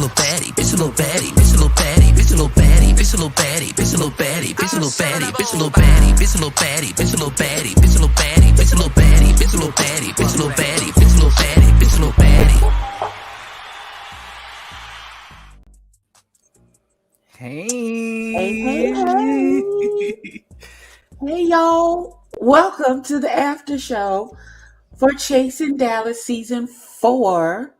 little baddie, bitch a little baddie, bitch a little baddie, bitch a little baddie, bitch a little baddie, bitch a little baddie, bitch a little baddie, bitch a little baddie, bitch a little baddie, bitch a little baddie, bitch a little baddie, bitch a little baddie, bitch a little baddie, bitch a little baddie, bitch a little baddie, bitch a little baddie. Hey, hey, y'all! Welcome to the after show for Chasing Dallas season 4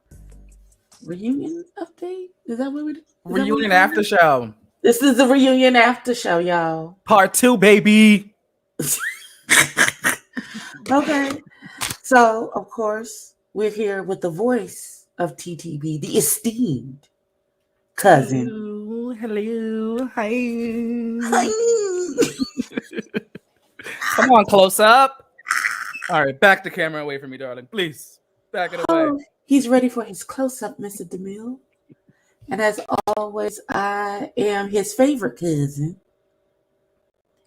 reunion update. Is that what we? Reunion after show. This is the reunion after show, y'all. Part 2, baby. Okay, so of course we're here with the voice of TTB, the esteemed cousin. Hello. Hi. Hi. Come on, close up. All right, back the camera away from me, darling. Please, back it away. Oh, he's ready for his close-up, Mr. DeMille. And as always, I am his favorite cousin,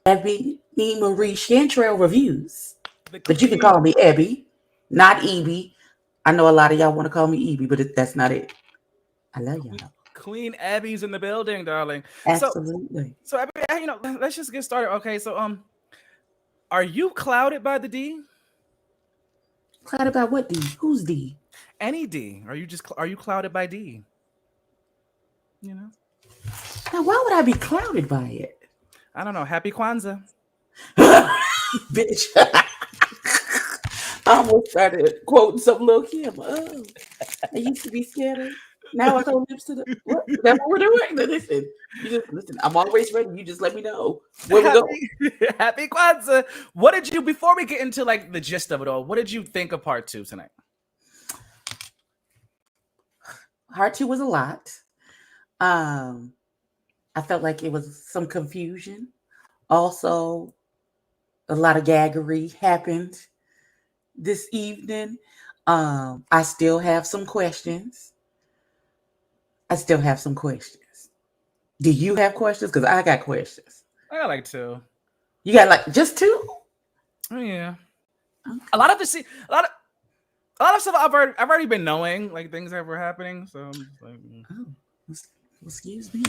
Ebbie Reviews. But you can call me Ebbie, not Ebbie. I know a lot of y'all want to call me Ebbie, but that's not it. I love y'all. Queen Abby's in the building, darling. Absolutely. So Abby, let's just get started. Okay, so are you clouded by the D? Clouded by what D? Who's D? Any D? Are you clouded by D? You know. Now, why would I be clouded by it? I don't know. Happy Kwanzaa, bitch. I almost started quoting some Lil Kim. Oh, I used to be scared of. Now I hold lips to the. What? That's what we're doing. Listen, you just listen. I'm always ready. You just let me know where we go. Happy Kwanzaa. What did you, before we get into like the gist of it all, what did you think of part 2 tonight? Part 2 was a lot. I felt like it was some confusion. Also, a lot of gaggery happened this evening. I still have some questions. Do you have questions? Because I got questions. I got like 2. You got like just 2? Oh yeah. Okay. A lot of stuff I've already been knowing, like things that were happening. So I'm just like, Oh, excuse me.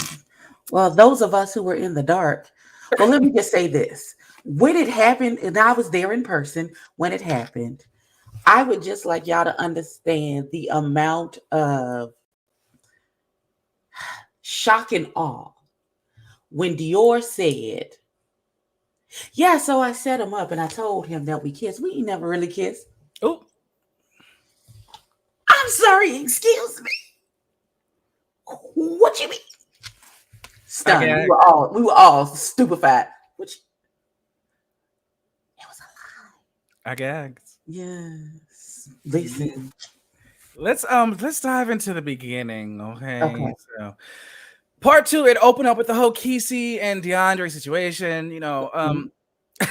Well, those of us who were in the dark. Well, let me just say this: when it happened, and I was there in person when it happened, I would just like y'all to understand the amount of shock and awe when Dior said, yeah, so I set him up and I told him that we kissed. We never really kissed. oh, I'm sorry, excuse me. What you mean? Stunned. Okay. We were all stupefied. Which it was a lie. I gagged. Yes. Listen. Let's dive into the beginning, okay? Okay. So part 2, it opened up with the whole Quisi and DeAndre situation. You know,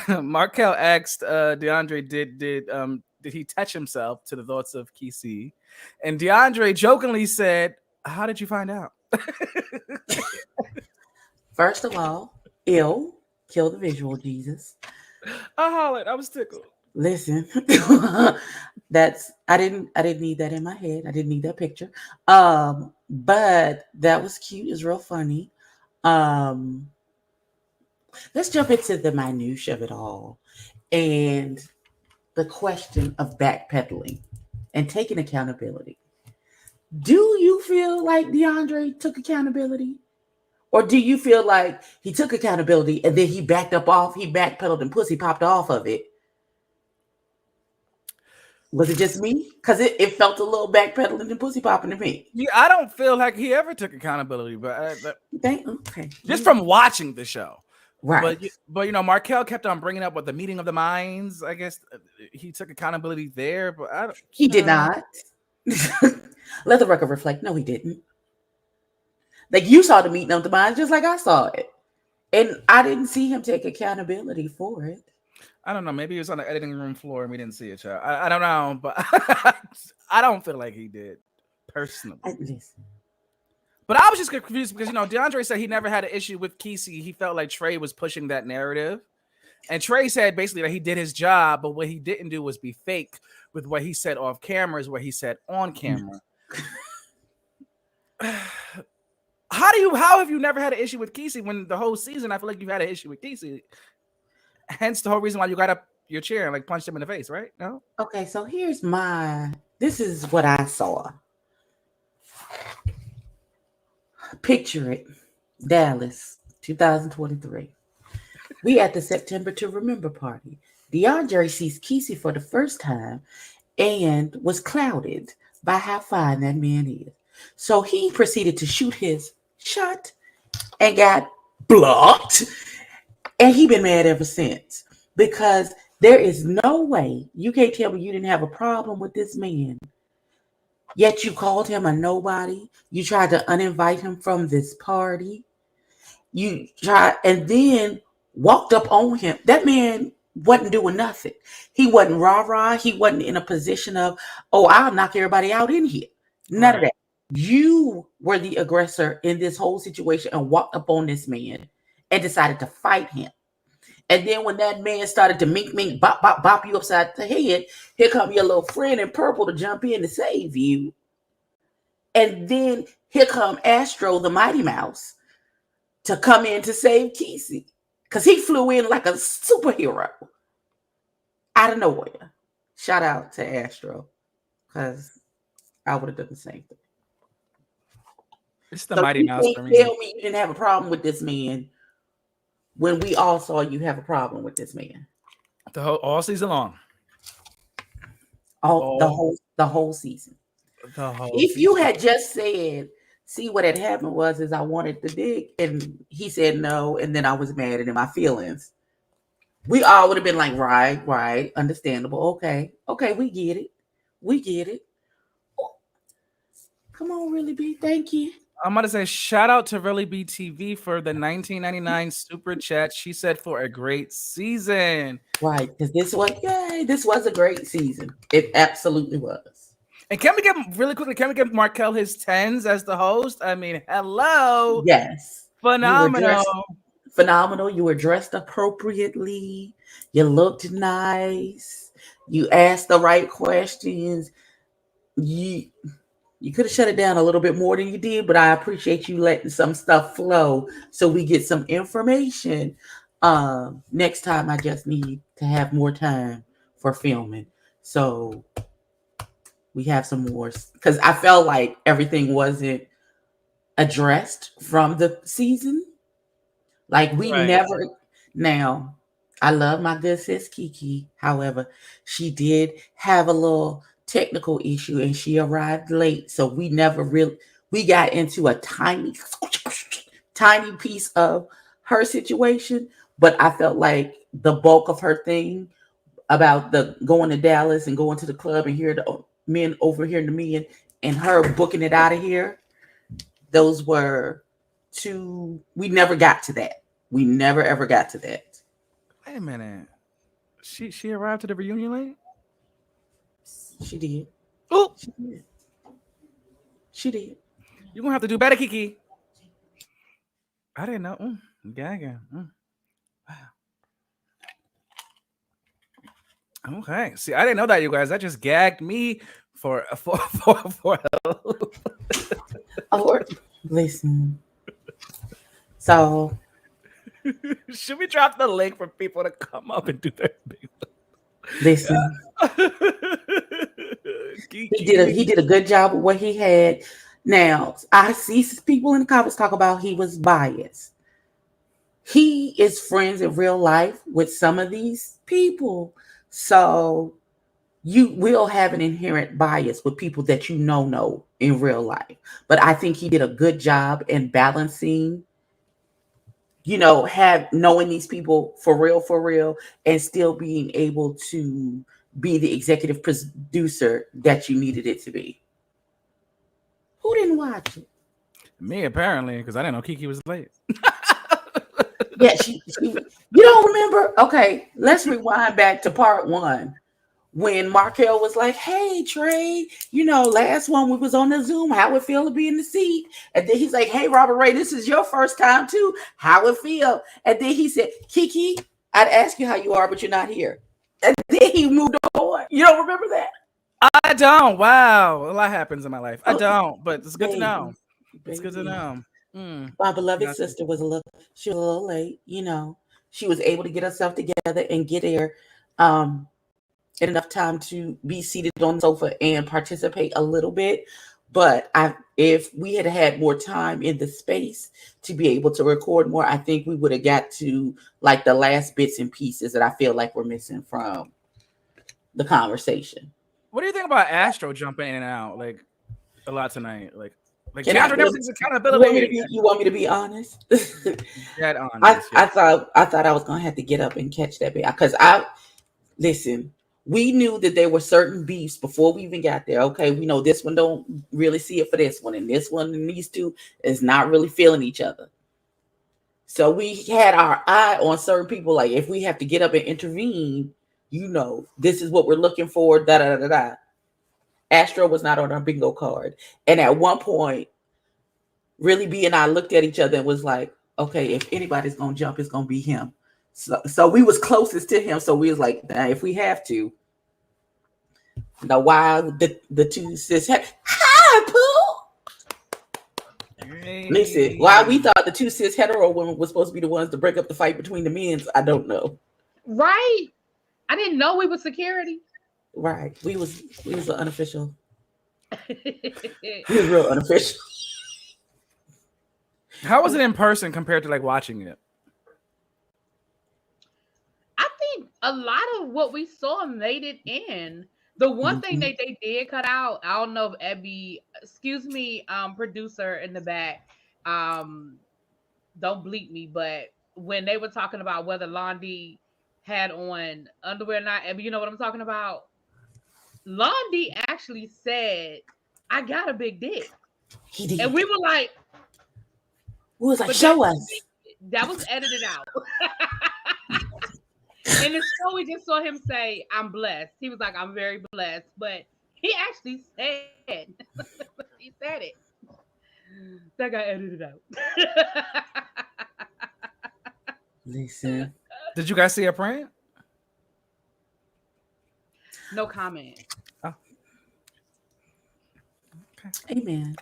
Markel asked DeAndre, did he touch himself, to the thoughts of Quisi? And DeAndre jokingly said, how did you find out? First of all, kill the visual, Jesus. I hollered. I was tickled. Listen, I didn't need that in my head. I didn't need that picture. But that was cute. It was real funny. Let's jump into the minutia of it all and the question of backpedaling and taking accountability. Do you feel like DeAndre took accountability? Or do you feel like he took accountability and then he backpedaled and pussy popped off of it? Was it just me? Because it felt a little backpedaling and pussy popping to me. Yeah, I don't feel like he ever took accountability, but Okay. Just from watching the show. Right. But you know, Markel kept on bringing up what the meeting of the minds. I guess he took accountability there, but he did not. Let the record reflect. No, he didn't. Like, you saw the meeting of the minds just like I saw it. And I didn't see him take accountability for it. I don't know. Maybe he was on the editing room floor and we didn't see it, child. I don't know, but I don't feel like he did personally. But I was just confused because, you know, DeAndre said he never had an issue with Quisi. He felt like Trey was pushing that narrative. And Trey said basically that he did his job, but what he didn't do was be fake with what he said off camera is what he said on camera. How have you never had an issue with Quisi when the whole season I feel like you've had an issue with Quisi? Hence the whole reason why you got up your chair and like punched him in the face, right? No? Okay, so this is what I saw. Picture it. Dallas, 2023. We at the September to Remember party. DeAndre sees Quisi for the first time and was clouded by how fine that man is. So he proceeded to shoot his shot and got blocked. And he been mad ever since because there is no way you can't tell me you didn't have a problem with this man. Yet you called him a nobody. You tried to uninvite him from this party. You tried and then walked up on him. That man wasn't doing nothing. He wasn't rah-rah. He wasn't in a position of, oh, I'll knock everybody out in here. None of that. You were the aggressor in this whole situation and walked up on this man and decided to fight him. And then when that man started to mink, bop, bop, bop you upside the head, here come your little friend in purple to jump in to save you. And then here come Astro, the Mighty Mouse, to come in to save Quisi. Because he flew in like a superhero out of nowhere. Shout out to Astro. Because I would have done the same thing. It's the Mighty Mouse for me. Tell me you didn't have a problem with this man when we all saw you have a problem with this man. All season long. The whole season. If you had just said, see what had happened was I wanted the dick and he said no, and then I was mad and in my feelings. We all would have been like, right, understandable. Okay, we get it. Oh, come on, Really B, thank you. I'm going to say shout out to Really B TV for the $19.99 super chat. She said for a great season. Right, because this was a great season. It absolutely was. And can we give Markel his 10s as the host? I mean, hello. Yes. Phenomenal. Phenomenal. You were dressed appropriately. You looked nice. You asked the right questions. You could have shut it down a little bit more than you did, but I appreciate you letting some stuff flow so we get some information. Next time, I just need to have more time for filming. So we have some more, because I felt like everything wasn't addressed from the season. Like we never. Now, I love my good sis Kiki. However, she did have a little technical issue and she arrived late, so we got into a tiny piece of her situation, but I felt like the bulk of her thing about the going to Dallas and going to the club and hear the men overhearing the men and her booking it out of here, those were two. We never got to that. We never ever got to that. Wait a minute. She arrived to the reunion late? She did. Oh, she did. You're gonna have to do better, Kiki. I didn't know. Gagging. Wow. Okay. See, I didn't know that, you guys. That just gagged me for listen. So should we drop the link for people to come up and do their big? Listen. He did a good job with what he had. Now, I see people in the comments talk about he was biased. He is friends in real life with some of these people. So you will have an inherent bias with people that you know in real life. But I think he did a good job in balancing, knowing these people for real, and still being able to be the executive producer that you needed it to be. Who didn't watch it? Me, apparently, because I didn't know Kiki was late. Yeah, she you don't remember? Okay, let's rewind back to part 1 when Markel was like, hey, Trey, last one we was on the Zoom, how it feel to be in the seat? And then he's like, hey, Robert Ray, this is your first time too. How it feel? And then he said, Kiki, I'd ask you how you are, but you're not here. And then he moved on. You don't remember that? I don't. Wow. A lot happens in my life. I don't, but it's good to know. It's good to know. My beloved sister was a little late, She was able to get herself together and get there in enough time to be seated on the sofa and participate a little bit. But if we had had more time in the space to be able to record more, I think we would have got to like the last bits and pieces that I feel like we're missing from the conversation. What do you think about Astro jumping in and out like a lot tonight? Like DeAndre never takes accountability. You want me to be honest? Dead honest. I thought I was gonna have to get up and catch that bit because listen. We knew that there were certain beefs before we even got there. Okay, we know this one don't really see it for this one, and this one and these two is not really feeling each other. So we had our eye on certain people. Like if we have to get up and intervene, this is what we're looking for. Da da da da. Astro was not on our bingo card, and at one point, really B and I looked at each other and was like, "Okay, if anybody's gonna jump, it's gonna be him." So we was closest to him. So we was like, if we have to. Now, why the two sis? Hi, Pooh. Listen, why we thought the two cis hetero women were supposed to be the ones to break up the fight between the men, I don't know. Right? I didn't know we were security. Right. We was the unofficial. We was real unofficial. How was it in person compared to like watching it? I think a lot of what we saw made it in. The one thing that they did cut out, I don't know if Ebbie, producer in the back, don't bleep me, but when they were talking about whether Lon D had on underwear or not, Ebbie, you know what I'm talking about? Lon D actually said, "I got a big dick." He did. And we were like, show us. That was edited out. In the show, we just saw him say, "I'm blessed." He was like, "I'm very blessed," but he actually said, he said it. That got edited out. Listen. Did you guys see a print? No comment. Oh. Okay. Amen.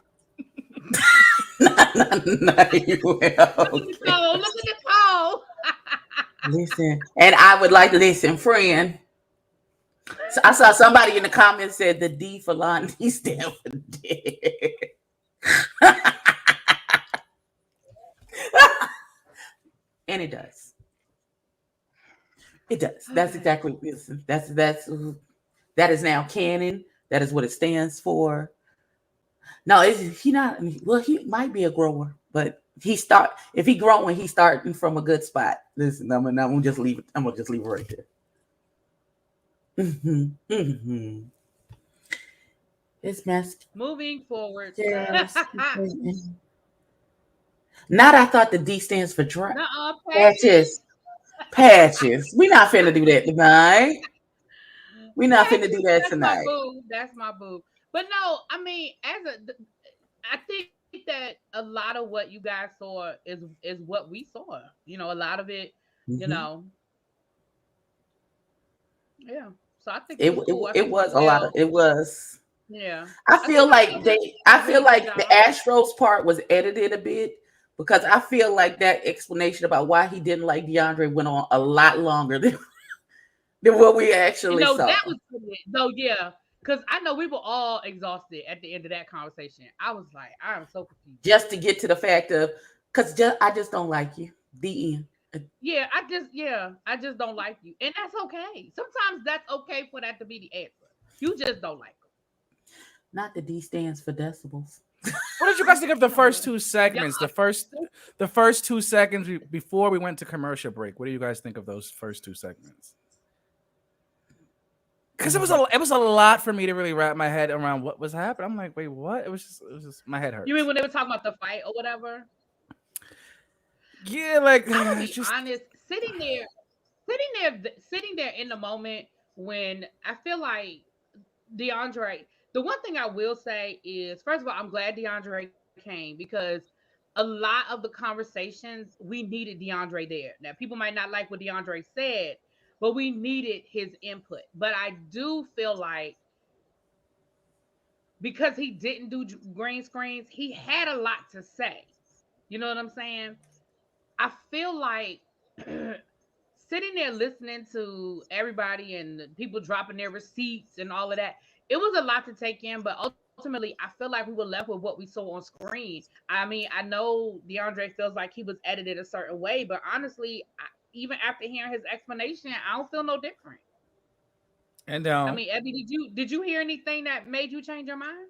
Not you will. Okay. Look at the toe. Listen, and I would like to listen, friend. So I saw somebody in the comments said the D for Lon D stand for dead. And it does. It does. That's exactly what it is. That is now canon. That is what it stands for. No, he not. Well, he might be a grower, but if he growing, he's starting from a good spot. Listen, I'm gonna just leave it. I'm gonna just leave it right there. It's messed. Moving forward. Yes. Not I thought the D stands for dry. Patches. We're not finna do that tonight. We're not finna do that tonight. That's my boo. But no, I mean, I think that a lot of what you guys saw is what we saw. A lot of it, Yeah. So I think it was a lot of it was. Yeah. I feel like the Astros part was edited a bit because I feel like that explanation about why he didn't like DeAndre went on a lot longer than what we actually saw. That was though, yeah. Because I know we were all exhausted at the end of that conversation. I was like, I am so confused. Just to get to the fact of, I just don't like you. The end. Yeah, I just don't like you. And that's okay. Sometimes that's okay for that to be the answer. You just don't like them. Not the D stands for decibels. What did you guys think of the first two segments? The first 2 seconds before we went to commercial break. What do you guys think of those first 2 segments? Because it was a lot for me to really wrap my head around what was happening. I'm like, wait, what? It was just my head hurt. You mean when they were talking about the fight or whatever? Yeah, like I'm be honest, sitting there in the moment when I feel like DeAndre. The one thing I will say is, first of all, I'm glad DeAndre came because a lot of the conversations we needed DeAndre there. Now, people might not like what DeAndre said, but we needed his input. But I do feel like because he didn't do green screens, he had a lot to say. You know what I'm saying? I feel like sitting there listening to everybody and people dropping their receipts and all of that, it was a lot to take in, but ultimately I feel like we were left with what we saw on screen. I mean, I know DeAndre feels like he was edited a certain way, but honestly, even after hearing his explanation, I don't feel no different. And I mean, Ebbie, did you hear anything that made you change your mind?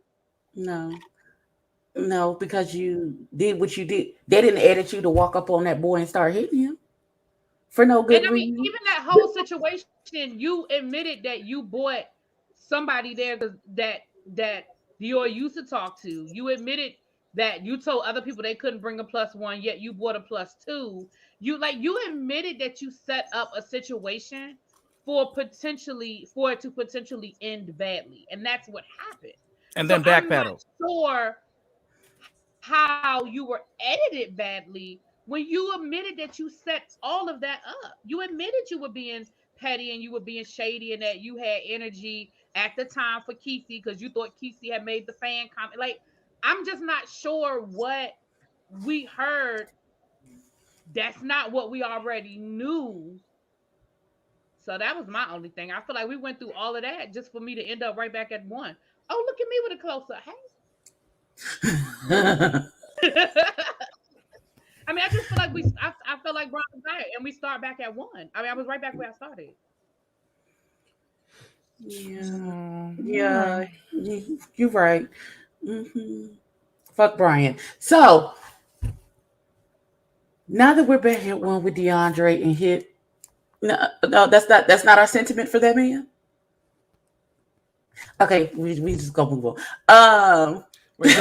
No, because you did what you did. They didn't edit you to walk up on that boy and start hitting him for no good And I mean, reason. even that whole situation, you admitted that you bought somebody there that Dior used to talk to. You admitted that you told other people they couldn't bring a +1, yet you bought a +2. You admitted that you set up a situation for it to potentially end badly, and that's what happened. And so then backpedal. I'm not sure how you were edited badly when you admitted that you set all of that up. You admitted you were being petty and you were being shady and that you had energy at the time for Quisi because you thought Quisi had made the fan comment. Like, I'm just not sure what we heard. That's not what we already knew. So that was my only thing. I feel like we went through all of that just for me to end up right back at 1. Oh, look at me with a close-up. Hey. I mean, I just feel like I feel like Brian was right, and we start back at 1. I mean, I was right back where I started. Yeah, you're right. Mm-hmm. Fuck Brian. So now that we're back at 1 with DeAndre and hit, no, that's not our sentiment for that man. Okay, we just gonna move on. Wait,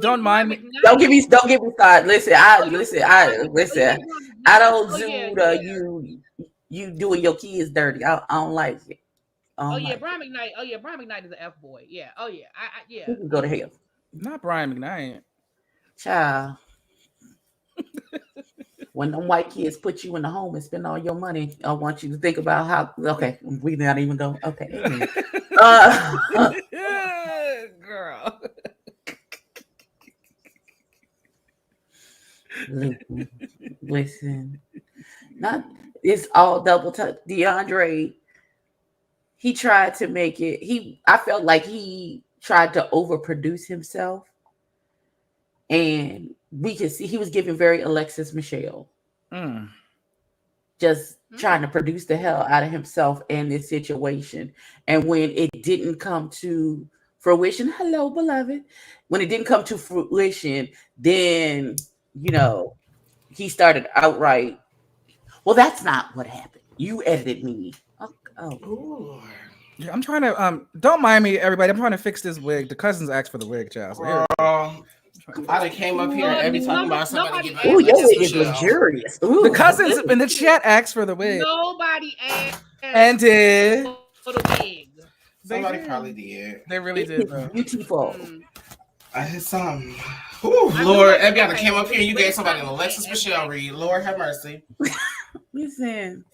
don't mind me. Don't get me started. Listen. I don't do you doing your kids dirty. I don't like it. Brian McKnight. Brian McKnight is an F boy. Yeah. Oh yeah. Yeah. He can go to hell. Not Brian McKnight. Child. When them white kids put you in the home and spend all your money, I want you to think about how. Okay, we not even go. Okay. Girl. Listen. It's all double touch. DeAndre, he tried to make it. I felt like he tried to overproduce himself. And we could see he was giving very Alexis Michelle. Just trying to produce the hell out of himself in this situation. And when it didn't come to fruition, hello, beloved. When it didn't come to fruition, then, he started outright. Well, that's not what happened. You edited me. Oh. Yeah, I'm trying to don't mind me, everybody. I'm trying to fix this wig. The cousins asked for the wig, child. So I done came up here every talking about somebody getting. Oh, your wig is luxurious. Ooh. The cousins in the chat asked for the wig. Nobody asked. And did. For the wig. Somebody probably did. They really did. Beautiful. I had some. Ooh, Lord, Ebbie, I came up here and you gave somebody an Alexis Michelle read. Lord have mercy. Listen,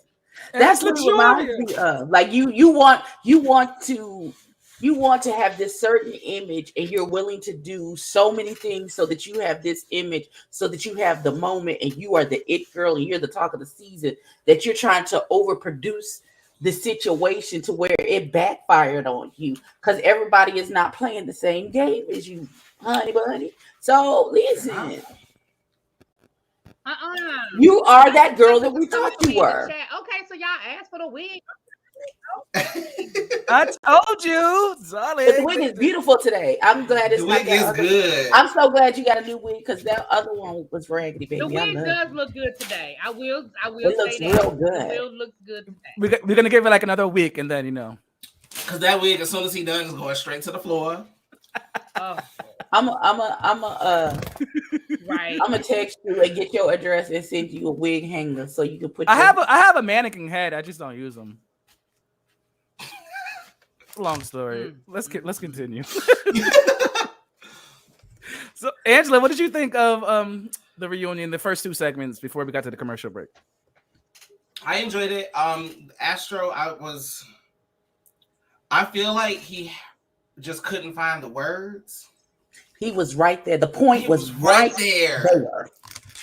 that's what it reminds me of. Like you want to have this certain image, and you're willing to do so many things so that you have this image, so that you have the moment, and you are the it girl, and you're the talk of the season. That you're trying to overproduce the situation to where it backfired on you because everybody is not playing the same game as you, honey bunny. So listen. You are that girl that we thought you were. Okay, so y'all asked for the wig. I told you, darling. The wig is beautiful today. I'm glad it's the wig is good. I'm so glad you got a new wig because that other one was raggedy, baby. The wig does look good today. I will. It looks real good. It will look good today. We're gonna give it like another week, and then because that wig, as soon as he done, is going straight to the floor. I'm a text you and get your address and send you a wig hanger so you can put. I have a mannequin head. I just don't use them. Long story. Let's continue. So, Angela, what did you think of the reunion, the first 2 segments before we got to the commercial break? I enjoyed it. Astro, I feel like just couldn't find the words. He was right there. The point was right there.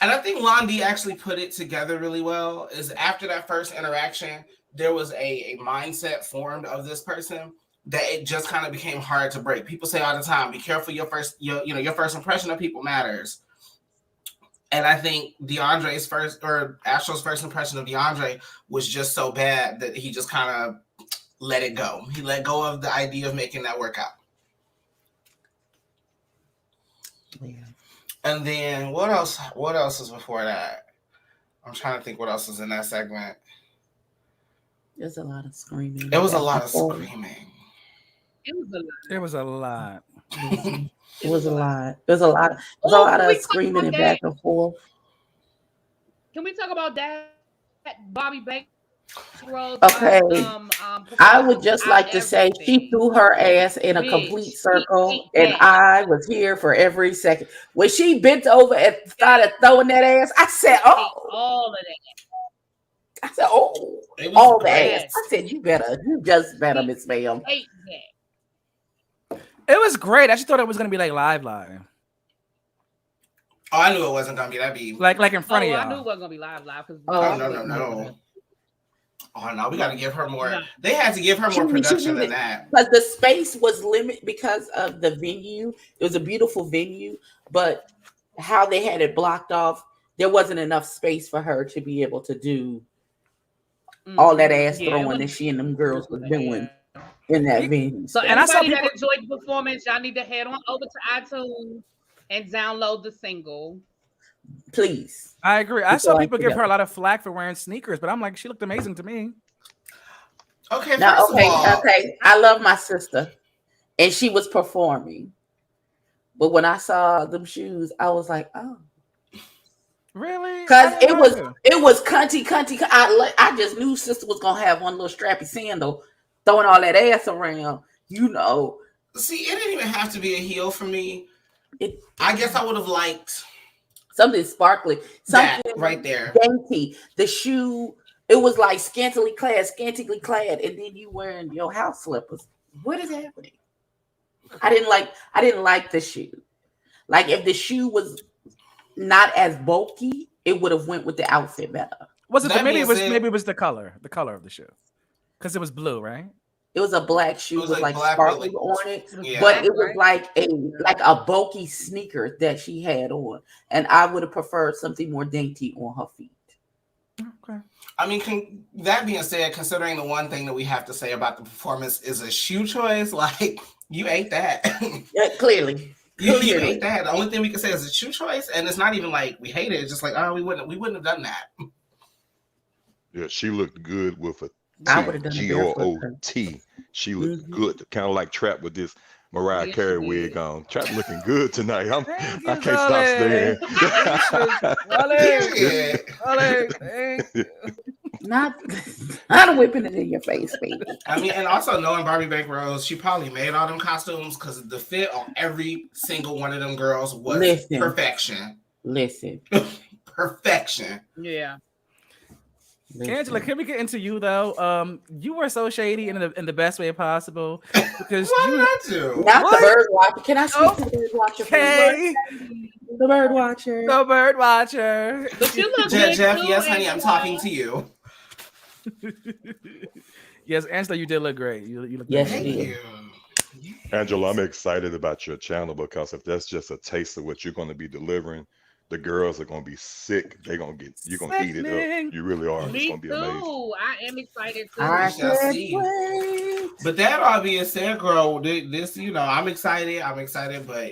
And I think Lon D actually put it together really well. Is after that first interaction, there was a mindset formed of this person that it just kind of became hard to break. People say all the time, "Be careful, your first impression of people matters." And I think Astro's first impression of DeAndre was just so bad that he just kind of let it go. He let go of the idea of making that work out. Yeah. And then what else? What else is before that? I'm trying to think what else is in that segment. There's a lot of screaming. It was a lot of screaming. It was a lot. It was a lot. There's a lot of screaming and back and forth. Can we talk about that Bobby Banks? Okay. I would just like to say she threw her ass in a complete circle, and I was here for every second. When she bent over and started throwing that ass, I said, "Oh, all of that." I said, "Oh, all the ass." I said, "You just better, Miss Ma'am." It was great. I just thought it was gonna be like live. Oh, I knew it wasn't gonna be. That'd be like in front of y'all. I knew it wasn't gonna be live. No. Oh no, we got to give her more. No. They had to give her more production than that. Because the space was limited because of the venue. It was a beautiful venue, but how they had it blocked off, there wasn't enough space for her to be able to do all that ass throwing that she and them girls was doing in that venue. So, and I saw people that enjoyed the performance. Y'all need to head on over to iTunes and download the single. Please. I agree. I saw people give her a lot of flack for wearing sneakers, but I'm like, she looked amazing to me. Okay, okay. I love my sister, and she was performing. But when I saw them shoes, I was like, oh. Really? Because it was cunty. I just knew sister was gonna have one little strappy sandal throwing all that ass around, See, it didn't even have to be a heel for me. I guess I would have liked something sparkly, something right there, dainty. The shoe, it was like scantily clad, and then you wearing your house slippers. What is happening? I didn't like the shoe. Like if the shoe was not as bulky, it would have went with the outfit better. Was it maybe it was the color of the shoe, because it was blue, right? It was a black shoe with like sparkles on it, but it was like a bulky sneaker that she had on, and I would have preferred something more dainty on her feet. Okay. I mean, that being said, considering the one thing that we have to say about the performance is a shoe choice, like you ate that. Yeah, clearly. You ate that. The only thing we can say is a shoe choice, and it's not even like we hate it. It's just like, oh, we wouldn't have done that. Yeah, she looked good with a I would have done GOOT. She looked good, kind of like Trap with this Mariah Carey wig on. Trap looking good tonight. I can't stop staring. Not whipping it in your face, baby. I mean, and also knowing Barbie Bank Rose, she probably made all them costumes because the fit on every single one of them girls was perfection. Perfection. Yeah. Angela, can we get into you though? You were so shady in the best way possible because not the bird watcher. Can I speak to the bird watcher? Okay. The bird watcher. The bird watcher. But you look Jett Jeff, yes, honey, I'm talking to you. Yes, Angela, you did look great. You look yes, great. you did. Angela, I'm excited about your channel because if that's just a taste of what you're going to be delivering, the girls are going to be sick. You're going to eat it up. You really are. Me it's going to be amazing. I am excited too. I shall see. But that all being said, girl, this, I'm excited, but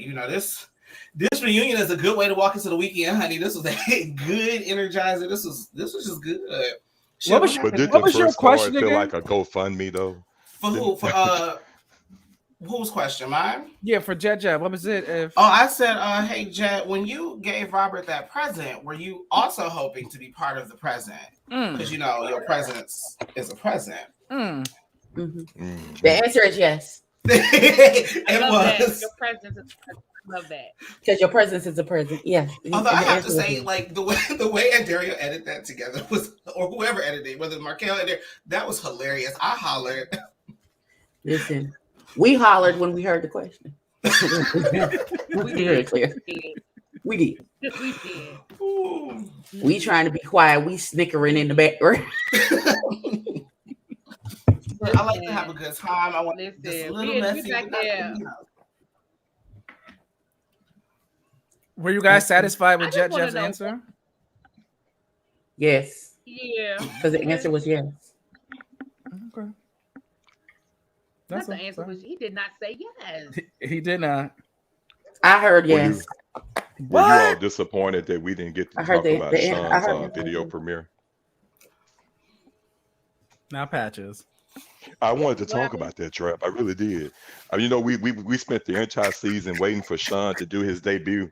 this reunion is a good way to walk into the weekend, honey. This was a good energizer. This was just good. What was your question feel like a GoFundMe though? For who? For whose question? Mine? Yeah, for Jett Jeff. What was it? I said, hey Jett, when you gave Robert that present, were you also hoping to be part of the present? Because your presence is a present. The answer is yes. It was. Your presence is a present. Love that. Because your presence is a present. Yeah. Although I have to say, like the way Dario edited that together was, or whoever edited it, whether Markel edited, that was hilarious. I hollered. Listen. We hollered when we heard the question. We very clear. We did. We did. We trying to be quiet. We snickering in the background. I like to have a good time. I want just a little messy. Back there. Were you guys satisfied with Jett Jeff's answer? Yes. Yeah. Because the answer was yes. Okay. That's the answer was he did not say yes. He did not. I heard yes. Were you all disappointed that we didn't get to talk about Sean's video premiere? Now Patches. I wanted to talk about that, Trap. I really did. You know, we spent the entire season waiting for Sean to do his debut.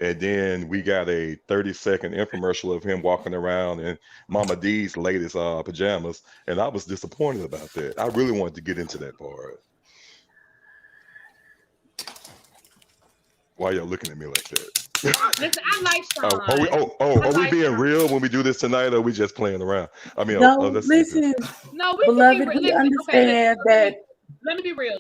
And then we got a 30-second infomercial of him walking around in Mama D's latest pajamas. And I was disappointed about that. I really wanted to get into that part. Why y'all looking at me like that? Listen, I like Sean. Are we being real when we do this tonight, or are we just playing around? I mean, no, listen. No, we beloved, we understand that. Let me be real.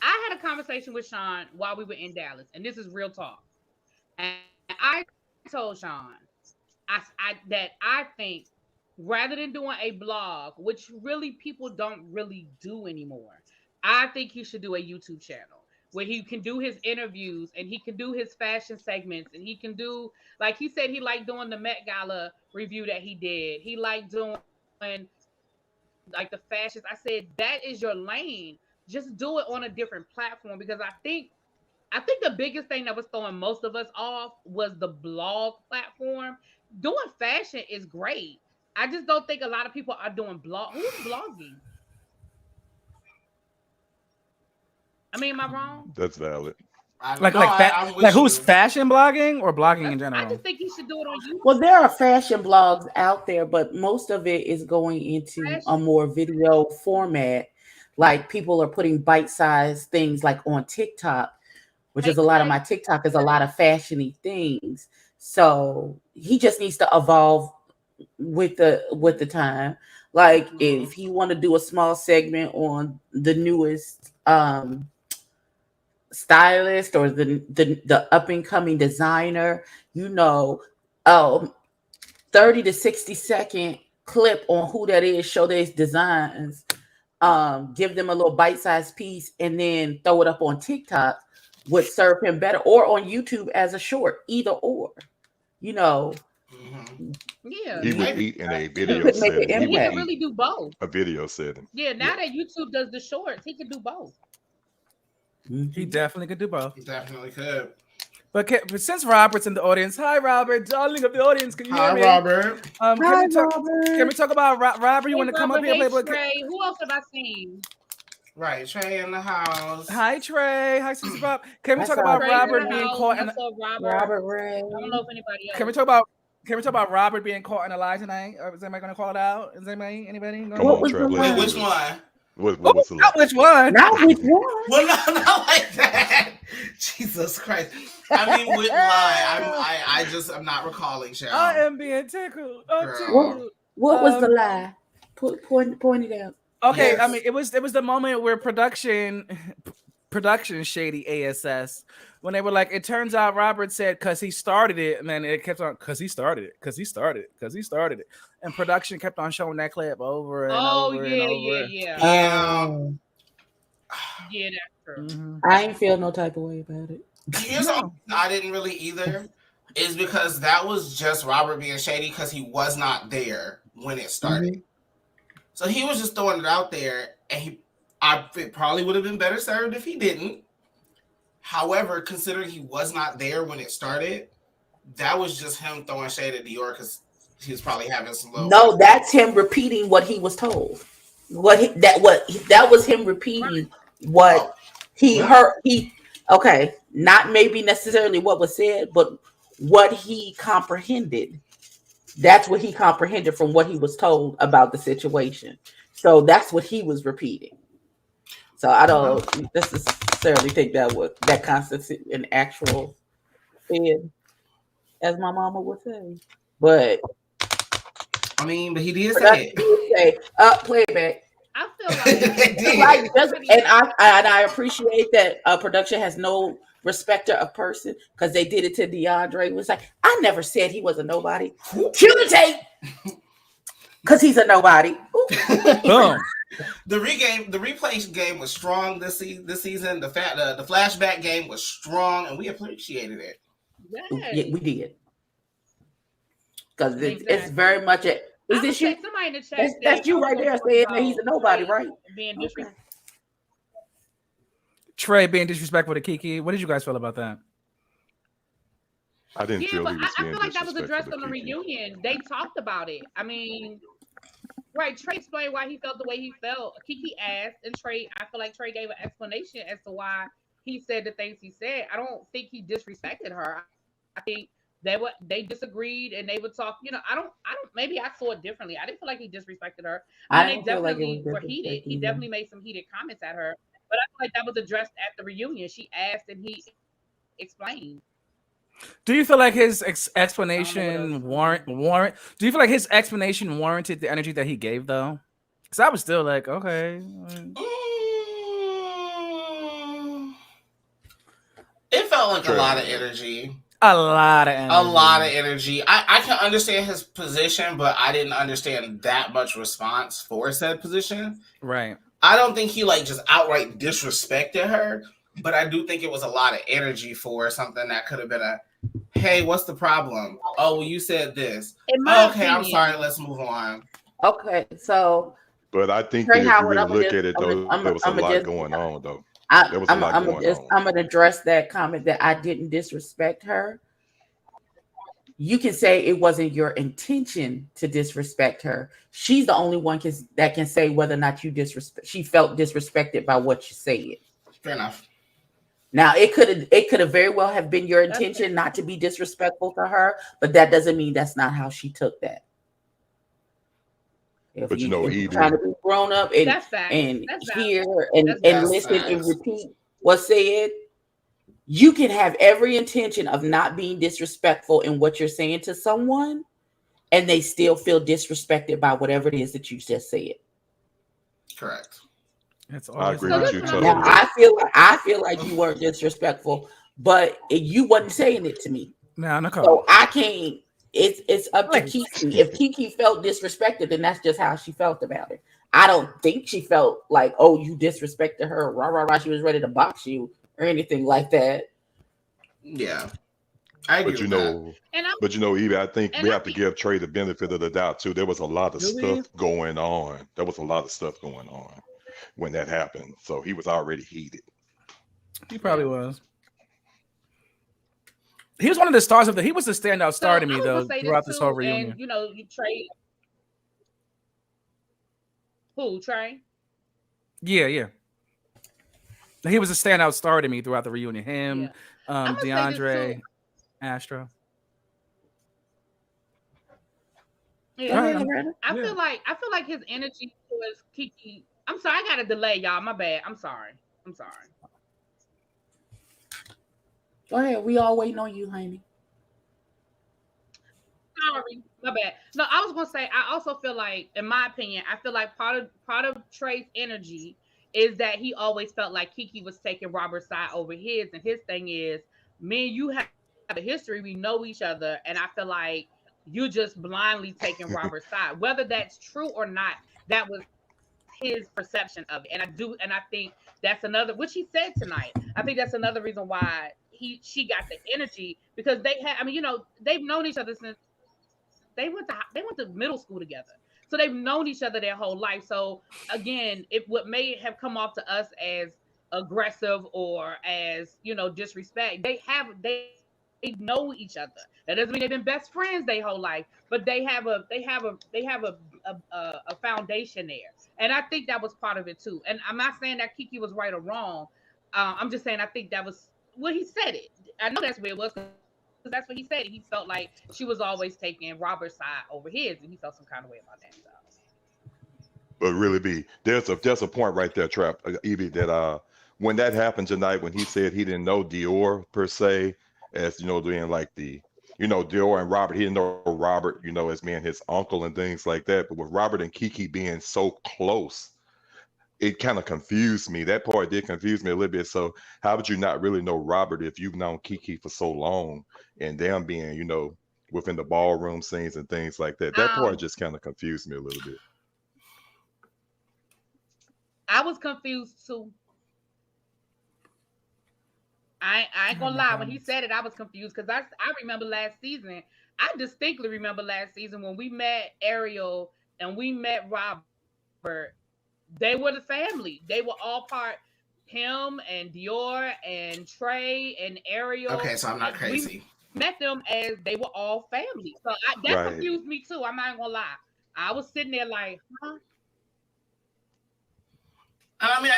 I had a conversation with Sean while we were in Dallas, and this is real talk. And I told Sean that I think rather than doing a blog, which really people don't really do anymore, I think he should do a YouTube channel where he can do his interviews and he can do his fashion segments and he can do, like he said, he liked doing the Met Gala review that he did. He liked doing like the fashions. I said, that is your lane. Just do it on a different platform, because I think the biggest thing that was throwing most of us off was the blog platform. Doing fashion is great. I just don't think a lot of people are doing blog. Who's blogging? I mean, am I wrong? That's valid. Like who's fashion blogging or blogging in general? I just think he should do it on YouTube. Well, there are fashion blogs out there, but most of it is going into a more video format. Like people are putting bite-sized things like on TikTok, which is a lot of my TikTok is a lot of fashiony things. So he just needs to evolve with the time. Like if he want to do a small segment on the newest stylist or the up and coming designer, 30 to 60 second clip on who that is, show their designs. Give them a little bite-sized piece and then throw it up on TikTok would serve him better, or on YouTube as a short, either or. Yeah, he would eat in a video setting. He could really do both. A video setting. Yeah, now that YouTube does the shorts, he could do both. He definitely could do both. He definitely could. But since Robert's in the audience, hi Robert, darling of the audience, can you hear me? Robert. Can we talk about Robert? You want to come up here? Trey. Who else have I seen? Right, Trey in the house. Hi Trey. Hi Sister Bob. Can we talk about Robert being caught in Robert Ray? I don't know if anybody else. Can we talk about Robert being caught in a lie tonight? Or is anybody going to call it out? Is anybody? Which one? Which one? What was the not which one? Not which one? Well, not like that. Jesus Christ. I mean, with lie, I'm not recalling, Cheryl. I am being tickled. What was the lie? Point it out. Okay, yes. I mean, it was the moment where production shady ASS when they were like, it turns out Robert said because he started it, and then it kept on because he started it, and production kept on showing that clip over and over and over. Yeah, that's true. Mm-hmm. I ain't feel no type of way about it. Here's something I didn't really either, is because that was just Robert being shady because he was not there when it started. Mm-hmm. So he was just throwing it out there, and it probably would have been better served if he didn't. However, considering he was not there when it started, that was just him throwing shade at Dior because he was probably having some low. No, that's him repeating what he was told. That was him repeating what he heard. Not maybe necessarily what was said, but what he comprehended. That's what he comprehended from what he was told about the situation. So that's what he was repeating. So I don't necessarily think that constitutes an actual thing, as my mama would say. But I mean, but he did say it. Play it back. I feel like and I appreciate that production has no respecter of person because they did it to DeAndre. It was like, I never said he was a nobody. Cue the tape because he's a nobody. Boom. The replay game was strong this season. The flashback game was strong, and we appreciated it. Yes. Yeah, we did because it's very much a. Is this you? Somebody in the chat that's you right there saying that he's a nobody, right? Being disrespectful. Trey being disrespectful to Kiki. What did you guys feel about that? I didn't feel he was being I feel like that was disrespectful addressed on the reunion. They talked about it. I mean, right? Trey explained why he felt the way he felt. Kiki asked, and Trey. I feel like Trey gave an explanation as to why he said the things he said. I don't think he disrespected her. I think they disagreed and they would talk. You know, I don't. Maybe I saw it differently. I didn't feel like he disrespected her. They definitely were heated. He definitely made some heated comments at her. But I feel like that was addressed at the reunion. She asked and he explained. Do you feel like his explanation warrant? Do you feel like his explanation warranted the energy that he gave though? Because I was still like, okay. It felt like a lot of energy. A lot of energy. I can understand his position, but I didn't understand that much response for said position. Right. I don't think he just outright disrespected her, but I do think it was a lot of energy for something that could have been a, hey, what's the problem? Oh, well, you said this. Okay, I'm sorry. Let's move on. Okay, so. But I think that if you really look at it, though, there was a lot going on, though. I'm going to address that comment that I didn't disrespect her. You can say it wasn't your intention to disrespect her. She's the only one that can say whether or not she felt disrespected by what you said. Fair enough. Now it could have very well have been your intention not to be disrespectful to her, but that doesn't mean that's not how she took that. But you're trying to be grown up and hear and listen and repeat what's said, you can have every intention of not being disrespectful in what you're saying to someone, and they still feel disrespected by whatever it is that you just said. Correct. I agree with you totally. Now, I feel like you weren't disrespectful, but you wasn't saying it to me. No, so I can't. It's up to Kiki. If Kiki felt disrespected, then that's just how she felt about it. I don't think she felt like, oh, you disrespected her, rah rah rah. She was ready to box you or anything like that. Yeah, I agree. But Evie, I think we have to give Trey the benefit of the doubt too. There was a lot of stuff going on. There was a lot of stuff going on when that happened. So he was already heated. He probably was. He was one of the stars he was the standout star to me though throughout this whole reunion. And you Trey. Who, Trey? Yeah. He was a standout star to me throughout the reunion. Him, DeAndre, Astro. Yeah, I feel like his energy towards Kiki. I'm sorry, I got a delay, y'all. My bad. I'm sorry. Go ahead. We all waiting on you, honey. Sorry, my bad. No, I was gonna say I also feel like, in my opinion, I feel like part of Trey's energy is that he always felt like Kiki was taking Robert's side over his, and his thing is, me and you have a history, we know each other, and I feel like you just blindly taking Robert's side. Whether that's true or not, that was his perception of it. And I think that's another, which he said tonight. I think that's another reason why she got the energy, because they've known each other since they went to middle school together. So they've known each other their whole life. So again, what may have come off to us as aggressive or as, disrespect, they know each other. That doesn't mean they've been best friends their whole life, but they have a foundation there. And I think that was part of it too. And I'm not saying that Kiki was right or wrong. I'm just saying I think that was what he said it. I know that's where it was, because that's what he said. He felt like she was always taking Robert's side over his, and he felt some kind of way about that. So. But really, there's a point right there, Trap, Evie, that when that happened tonight, when he said he didn't know Dior per se, as doing like the Dior and Robert, he didn't know Robert, as being his uncle and things like that. But with Robert and Kiki being so close, it kind of confused me. That part did confuse me a little bit. So how would you not really know Robert if you've known KeeKee for so long and them being, you know, within the ballroom scenes and things like that? That part just kind of confused me a little bit. I was confused too. I ain't gonna lie. When he said it, I was confused because I remember last season. I distinctly remember last season when we met Ariel and we met Robert. They were the family. They were all part. Him and Dior and Trey and Ariel. Okay, so I'm not crazy. We met them as they were all family. So that confused me too. I'm not gonna lie. I was sitting there like, huh? I mean,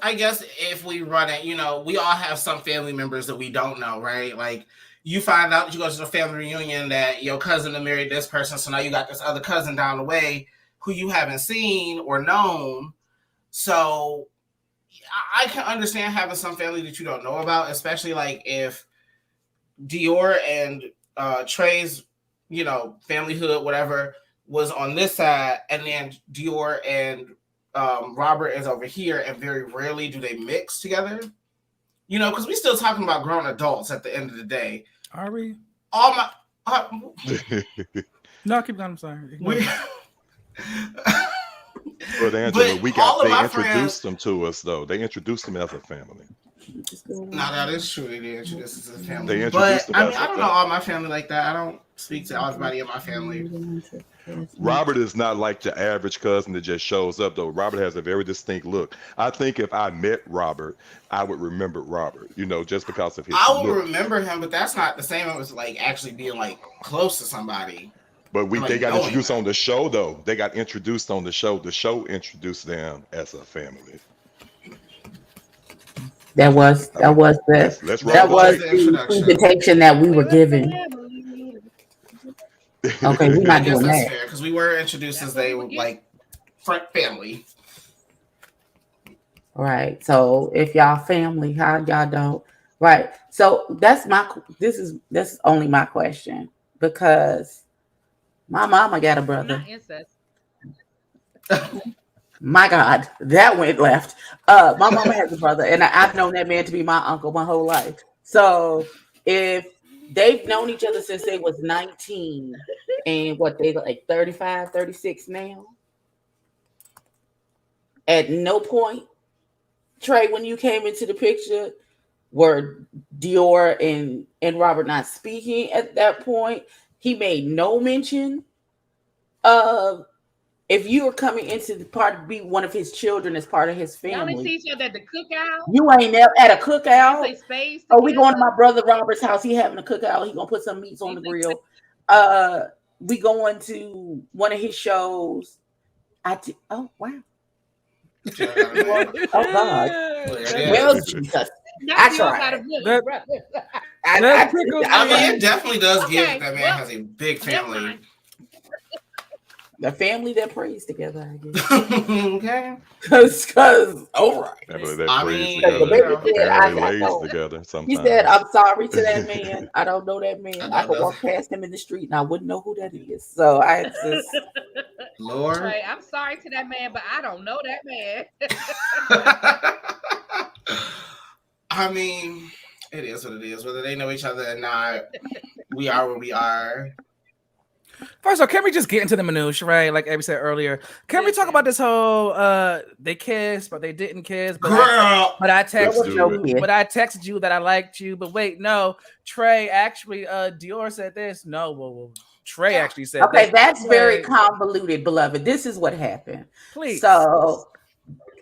I guess if we run it, you know, we all have some family members that we don't know, right? Like, you find out, you go to the family reunion that your cousin married this person, so now you got this other cousin down the way who you haven't seen or known. So I can understand having some family that you don't know about, especially like if Dior and Trey's, you know, family hood, whatever, was on this side, and then Dior and Robert is over here, and very rarely do they mix together. You know, because we still talking about grown adults at the end of the day. Are we? All my no, keep going. I'm sorry. But Angela, they introduced them to us though. They introduced them as a family. No, that is true. They introduced us as a family. They introduced but I mean, I don't know all my family like that. I don't speak to everybody in my family. Robert is not like the average cousin that just shows up though. Robert has a very distinct look. I think if I met Robert, I would remember Robert, you know, just because of his I would look. remember him, but that's not the same as like actually being like close to somebody. But they got introduced on the show though. They got introduced on the show. The show introduced them as a family. That was the presentation that we were given. Okay, we're not doing that because we were introduced as they were like front family. Right. So if y'all family, how y'all don't? Right. So that's only my question because my mama got a brother. Not incest. My God, that went left. My mama has a brother, and I've known that man to be my uncle my whole life. So if they've known each other since they was 19, and what they like 35, 36 now, at no point, Trey, when you came into the picture, were Dior and Robert not speaking at that point? He made no mention of if you were coming into the part to be one of his children as part of his family. You only see each other at the cookout. You ain't never at a cookout. Oh, we going to my brother Robert's house. He having a cookout. He gonna put some meats on the grill. We going to one of his shows. Oh wow. Oh God. Well, Jesus. I tried. I mean, it definitely does give that man has a big family. The family that prays together, I guess. Okay. Because all right. I mean, together. Sometimes. He said, "I'm sorry to that man. I don't know that man. I could walk past him in the street and I wouldn't know who that is." So I just, Lord, Trey, I'm sorry to that man, but I don't know that man. I mean, it is what it is. Whether they know each other or not, we are where we are. First of all, can we just get into the minutiae, right? Like Abby said earlier, can we talk about this whole they kissed but they didn't kiss? But I texted you that I liked you. But wait, no, Trey actually Dior said this. No, well, Trey actually said okay, this. that's very convoluted, beloved. This is what happened. Please. So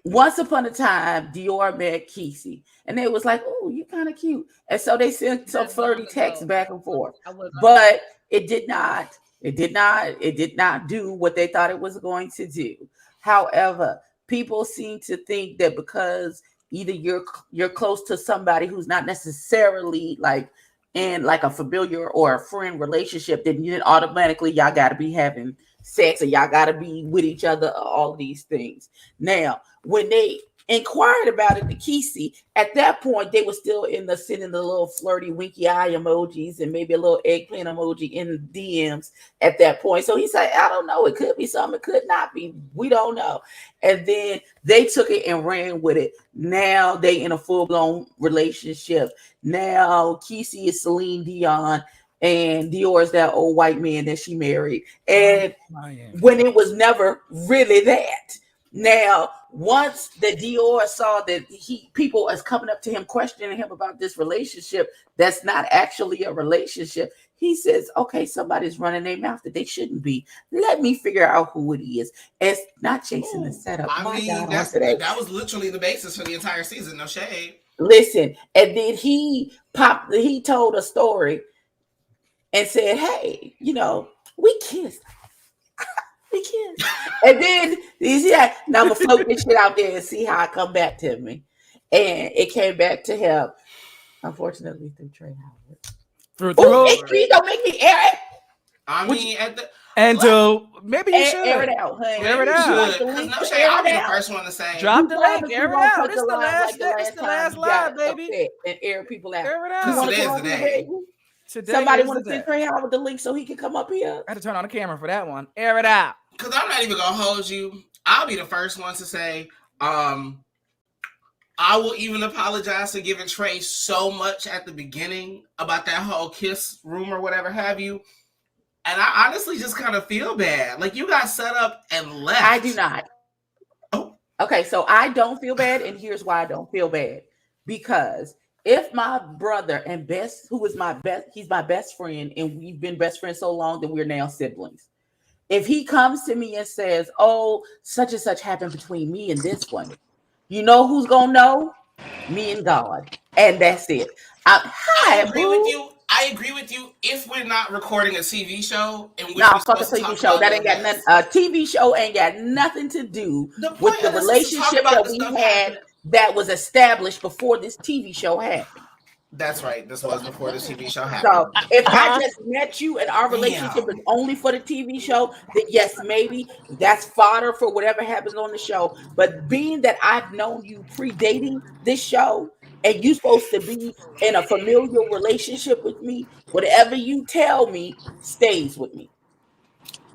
once upon a time, Dior met Quisi, and they was like, "Oh, you kind of cute," and so they sent some flirty texts back and forth. But it did not do what they thought it was going to do. However, people seem to think that because either you're close to somebody who's not necessarily like in like a familiar or a friend relationship, then you automatically y'all got to be having sex or y'all got to be with each other, all these things. Now, when they inquired about it to Quisi. At that point, they were still sending the little flirty winky eye emojis and maybe a little eggplant emoji in DMs at that point. So he said, I don't know. It could be something. It could not be. We don't know. And then they took it and ran with it. Now they in a full-blown relationship. Now Quisi is Celine Dion and Dior is that old white man that she married. And when it was never really that. Now, once the Dior saw that people is coming up to him questioning him about this relationship that's not actually a relationship, he says, okay, somebody's running their mouth that they shouldn't be. Let me figure out who it is. It's not chasing the setup. I mean, that was literally the basis for the entire season. No shade. Listen, and then he told a story and said, hey, we kissed. We kissed. And then now I'm gonna float this shit out there and see how it come back to me. And it came back to him, unfortunately, through Trey Howard. Don't make me air it. I mean, maybe you should air it out, honey. Air it out. Because no shade, I'll be the first one to say. Drop the link. Air it out. This is the last live, baby. And air people out. Air it out. Today's the day. Somebody want to send Trey Howard the link so he can come up here. I had to turn on the camera for that one. Air it out. Because I'm not even gonna hold you. I'll be the first one to say, I will even apologize for giving Trey so much at the beginning about that whole kiss rumor, whatever have you. And I honestly just kind of feel bad. Like, you got set up and left. I do not. Oh. Okay, so I don't feel bad, and here's why I don't feel bad. Because if my brother and he's my best friend, and we've been best friends so long that we're now siblings. If he comes to me and says, oh, such and such happened between me and this one, you know who's gonna know? Me and God. And that's it. I agree with you. I agree with you if we're not recording a TV show. Fuck a TV show. That ain't got nothing. A TV show ain't got nothing to do with the relationship that we had that was established before this TV show happened. That's right. This was before the TV show happened. So if I just met you and our relationship is only for the TV show, then yes, maybe that's fodder for whatever happens on the show. But being that I've known you predating this show and you're supposed to be in a familial relationship with me, whatever you tell me stays with me.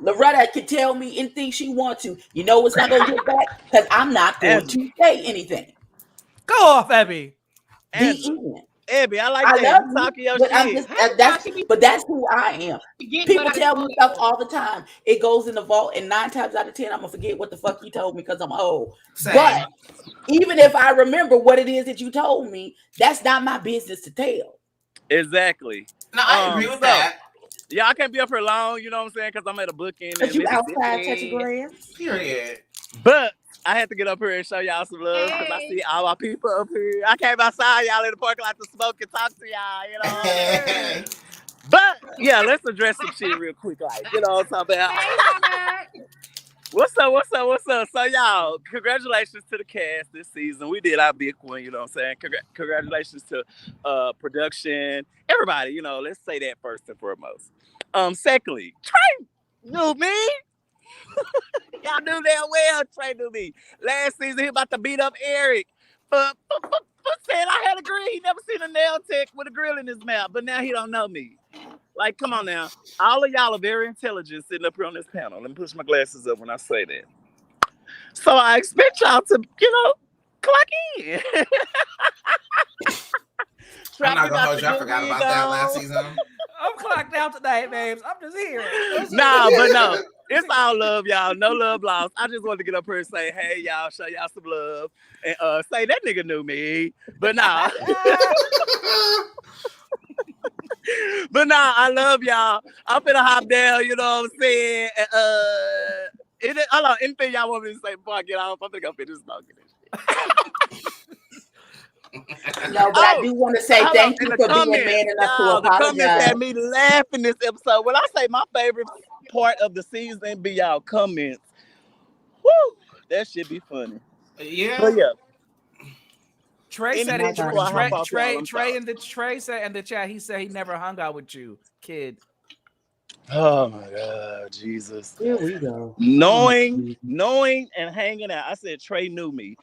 Loretta can tell me anything she wants to. You know it's not going to get back because I'm not going to say anything. Go off, Ebbie. Ebbie, I like that. Talking your shit. But that's who I am. People tell me stuff all the time. It goes in the vault, and 9 times out of 10, I'm gonna forget what the fuck you told me because I'm old. Same. But even if I remember what it is that you told me, that's not my business to tell. Exactly. No, I agree with that. Yeah, I can't be up here long, you know what I'm saying? Because I'm at a booking. But you outside touching grass. Period. But I had to get up here and show y'all some love because I see all my people up here. I came outside y'all in the parking lot to smoke and talk to y'all, you know. But yeah, let's address some shit real quick, like, you know what I'm talking about. What's up? So y'all, congratulations to the cast this season. We did our big one, you know what I'm saying? Congratulations to production, everybody, you know, let's say that first and foremost. Secondly, Trey knew me. Y'all knew that well. Trey knew me. Last season, he about to beat up Eric. Said I had a grill. He never seen a nail tech with a grill in his mouth, but now he don't know me. Like, come on now. All of y'all are very intelligent sitting up here on this panel. Let me push my glasses up when I say that. So I expect y'all to, you know, clock in. I'm not gonna hold you. I forgot about that last season. I'm clocked out tonight, babes. I'm just here. No. It's all love, y'all. No love lost. I just wanted to get up here and say, hey, y'all, show y'all some love. And say that nigga knew me. But nah. But nah, I love y'all. I'm finna hop down, you know what I'm saying? Hold on, anything y'all want me to say before I get off? I'm finna go finish smoking this shit. No, but I do want to say thank you for being man enough to apologize. The comments had me laughing this episode. When I say my favorite part of the season be y'all comments, woo, that should be funny. Yeah. But yeah. Trey said it. Trey said in the chat, he said he never hung out with you, kid. Oh my God. Jesus. Here we go. Knowing and hanging out. I said Trey knew me.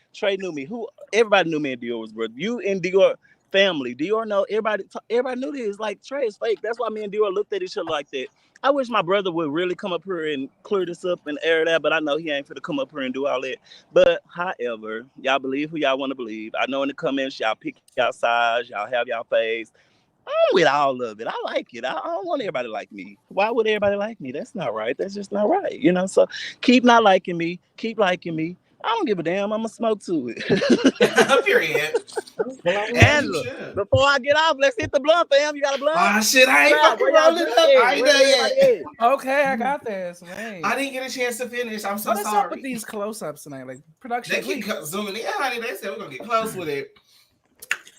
Who everybody knew me and Dior was brother. You and Dior family. Dior know everybody knew this. Like Trey is fake. That's why me and Dior looked at each other like that. I wish my brother would really come up here and clear this up and air that, but I know he ain't finna come up here and do all that. But however, y'all believe who y'all want to believe. I know in the comments y'all pick y'all size, y'all have y'all face. I'm with all of it. I like it. I don't want everybody like me. Why would everybody like me? That's not right. That's just not right. You know, so keep not liking me. Keep liking me. I don't give a damn. I'm going to smoke to it. Period. Angela, before I get off, let's hit the blunt, fam. You got a blunt? Ah, shit. I ain't fucking rolling up. I ain't done yet. Okay, I got this. Wait. I didn't get a chance to finish. I'm so sorry. What's up with these close-ups tonight? Like, production. They keep zooming in, honey. They said we're going to get close with it.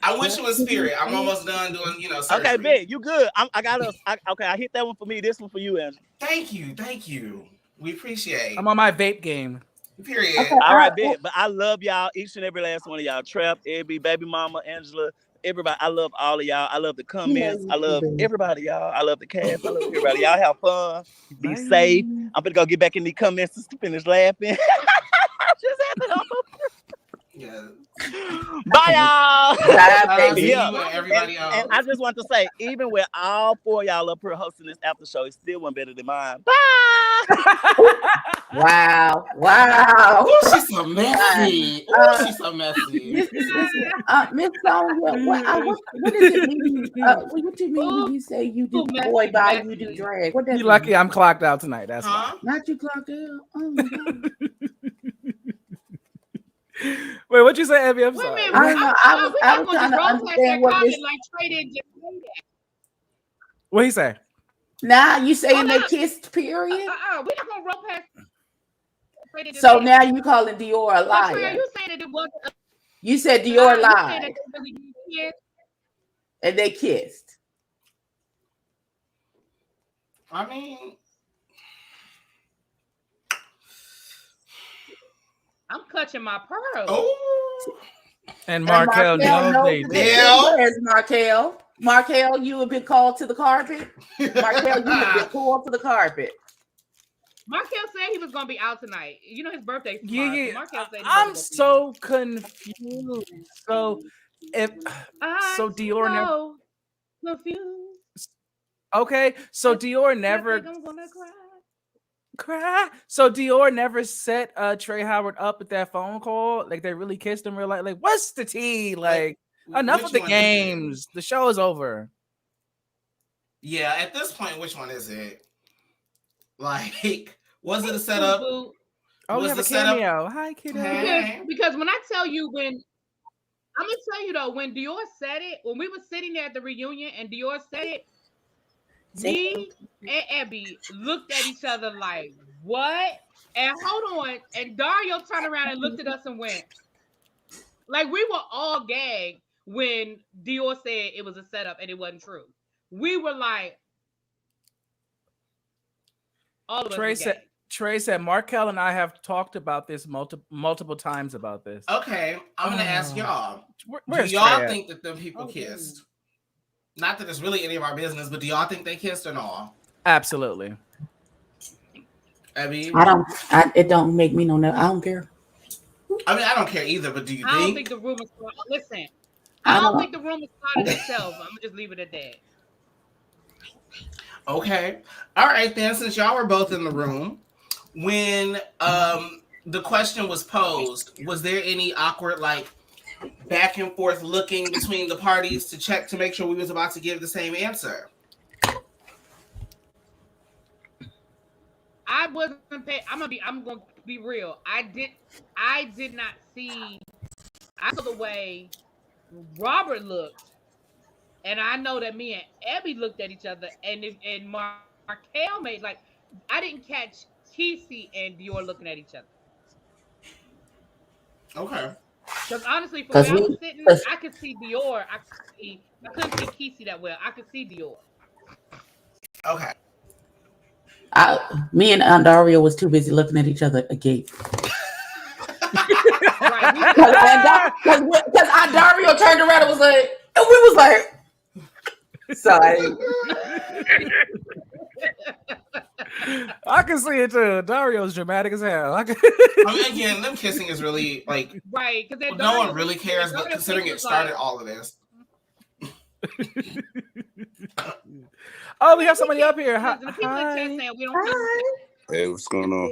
I wish it was spirit. I'm almost done doing, surgery. Okay, Ben, you good. I hit that one for me. This one for you, Angela. Thank you. We appreciate. I'm on my vape game. Period. Okay, all right, Ben. But I love y'all, each and every last one of y'all. Trap, Ebbie, Baby Mama, Angela, everybody. I love all of y'all. I love the comments. I love everybody, y'all. I love the cast. I love everybody. Y'all have fun. Be safe. I'm gonna go get back in the comments to finish laughing. Just had to help. Yeah. Bye, y'all. Everybody else. And I just want to say, even with all four of y'all up here hosting this after show, it still went better than mine. Bye. Wow. Oh, she's so messy. She's so messy. Miss Sonia, what does it mean? What do you mean when you say you do boy bye, you do drag? What does you lucky I'm clocked out tonight. That's why. Not you clocked out. Oh my God. Wait, what'd you say, Ebbie? I'm sorry. I was trying to understand what this. Like Trey didn't just say that. What he say? Now you saying they kissed? Period. We're not gonna roll past. So now you calling Dior a liar? Trey, you saying that it wasn't? You said Dior lied, and they kissed. I mean. I'm clutching my pearls. Oh, and Markel knows they did. Where's Markel? Markel, you have been called to the carpet. Markel, you have been called to the carpet. Markel said he was gonna be out tonight. You know his birthday's tomorrow. Yeah. So Markel said I'm so confused. So Dior never confused. Okay, so Dior never. I'm gonna cry. So Dior never set Trey Howard up at that phone call. Like they really kissed him real life. Like, what's the tea? Like, enough of the games. The show is over. Yeah, at this point, which one is it? Like, was it a setup? Oh, we have a cameo. Hi, kiddo. Because when I tell you I'm gonna tell you though, when Dior said it, when we were sitting there at the reunion and Dior said it, me and Ebbie looked at each other like, what? And hold on. And Dario turned around and looked at us and went, like, we were all gagged when Dior said it was a setup and it wasn't true. We were like, all of us. Trey said, Markel and I have talked about this multiple times about this. Okay, I'm going to ask y'all. Where's do y'all Trey think that them people kissed? Not that it's really any of our business, but do y'all think they kissed or not? Absolutely. Ebbie? It don't make me no. I don't care. I mean, I don't care either, but do you think? I don't think the rumors started. Listen, I don't think the rumors started themselves. I'm going to just leave it at that. Okay. All right, then, since y'all were both in the room, when the question was posed, was there any awkward, like, back and forth looking between the parties to check to make sure we was about to give the same answer? I wasn't paying. I'm gonna be real. I did not see. I saw the way Robert looked, and I know that me and Ebbie looked at each other, and Markel made like I didn't catch Quisi and Dior looking at each other. Okay. Because honestly, from where I was sitting, I could see Dior. I couldn't see Quisi that well. I could see Dior. Okay. Me and Dario was too busy looking at each other agape. Because Dario turned around and was like, and we was like, sorry. I can see it too. Dario's dramatic as hell. I mean, again, them kissing is really like right because no one really cares, but considering it started all of this. Oh, we have somebody up here. Hi. Hey, what's going on?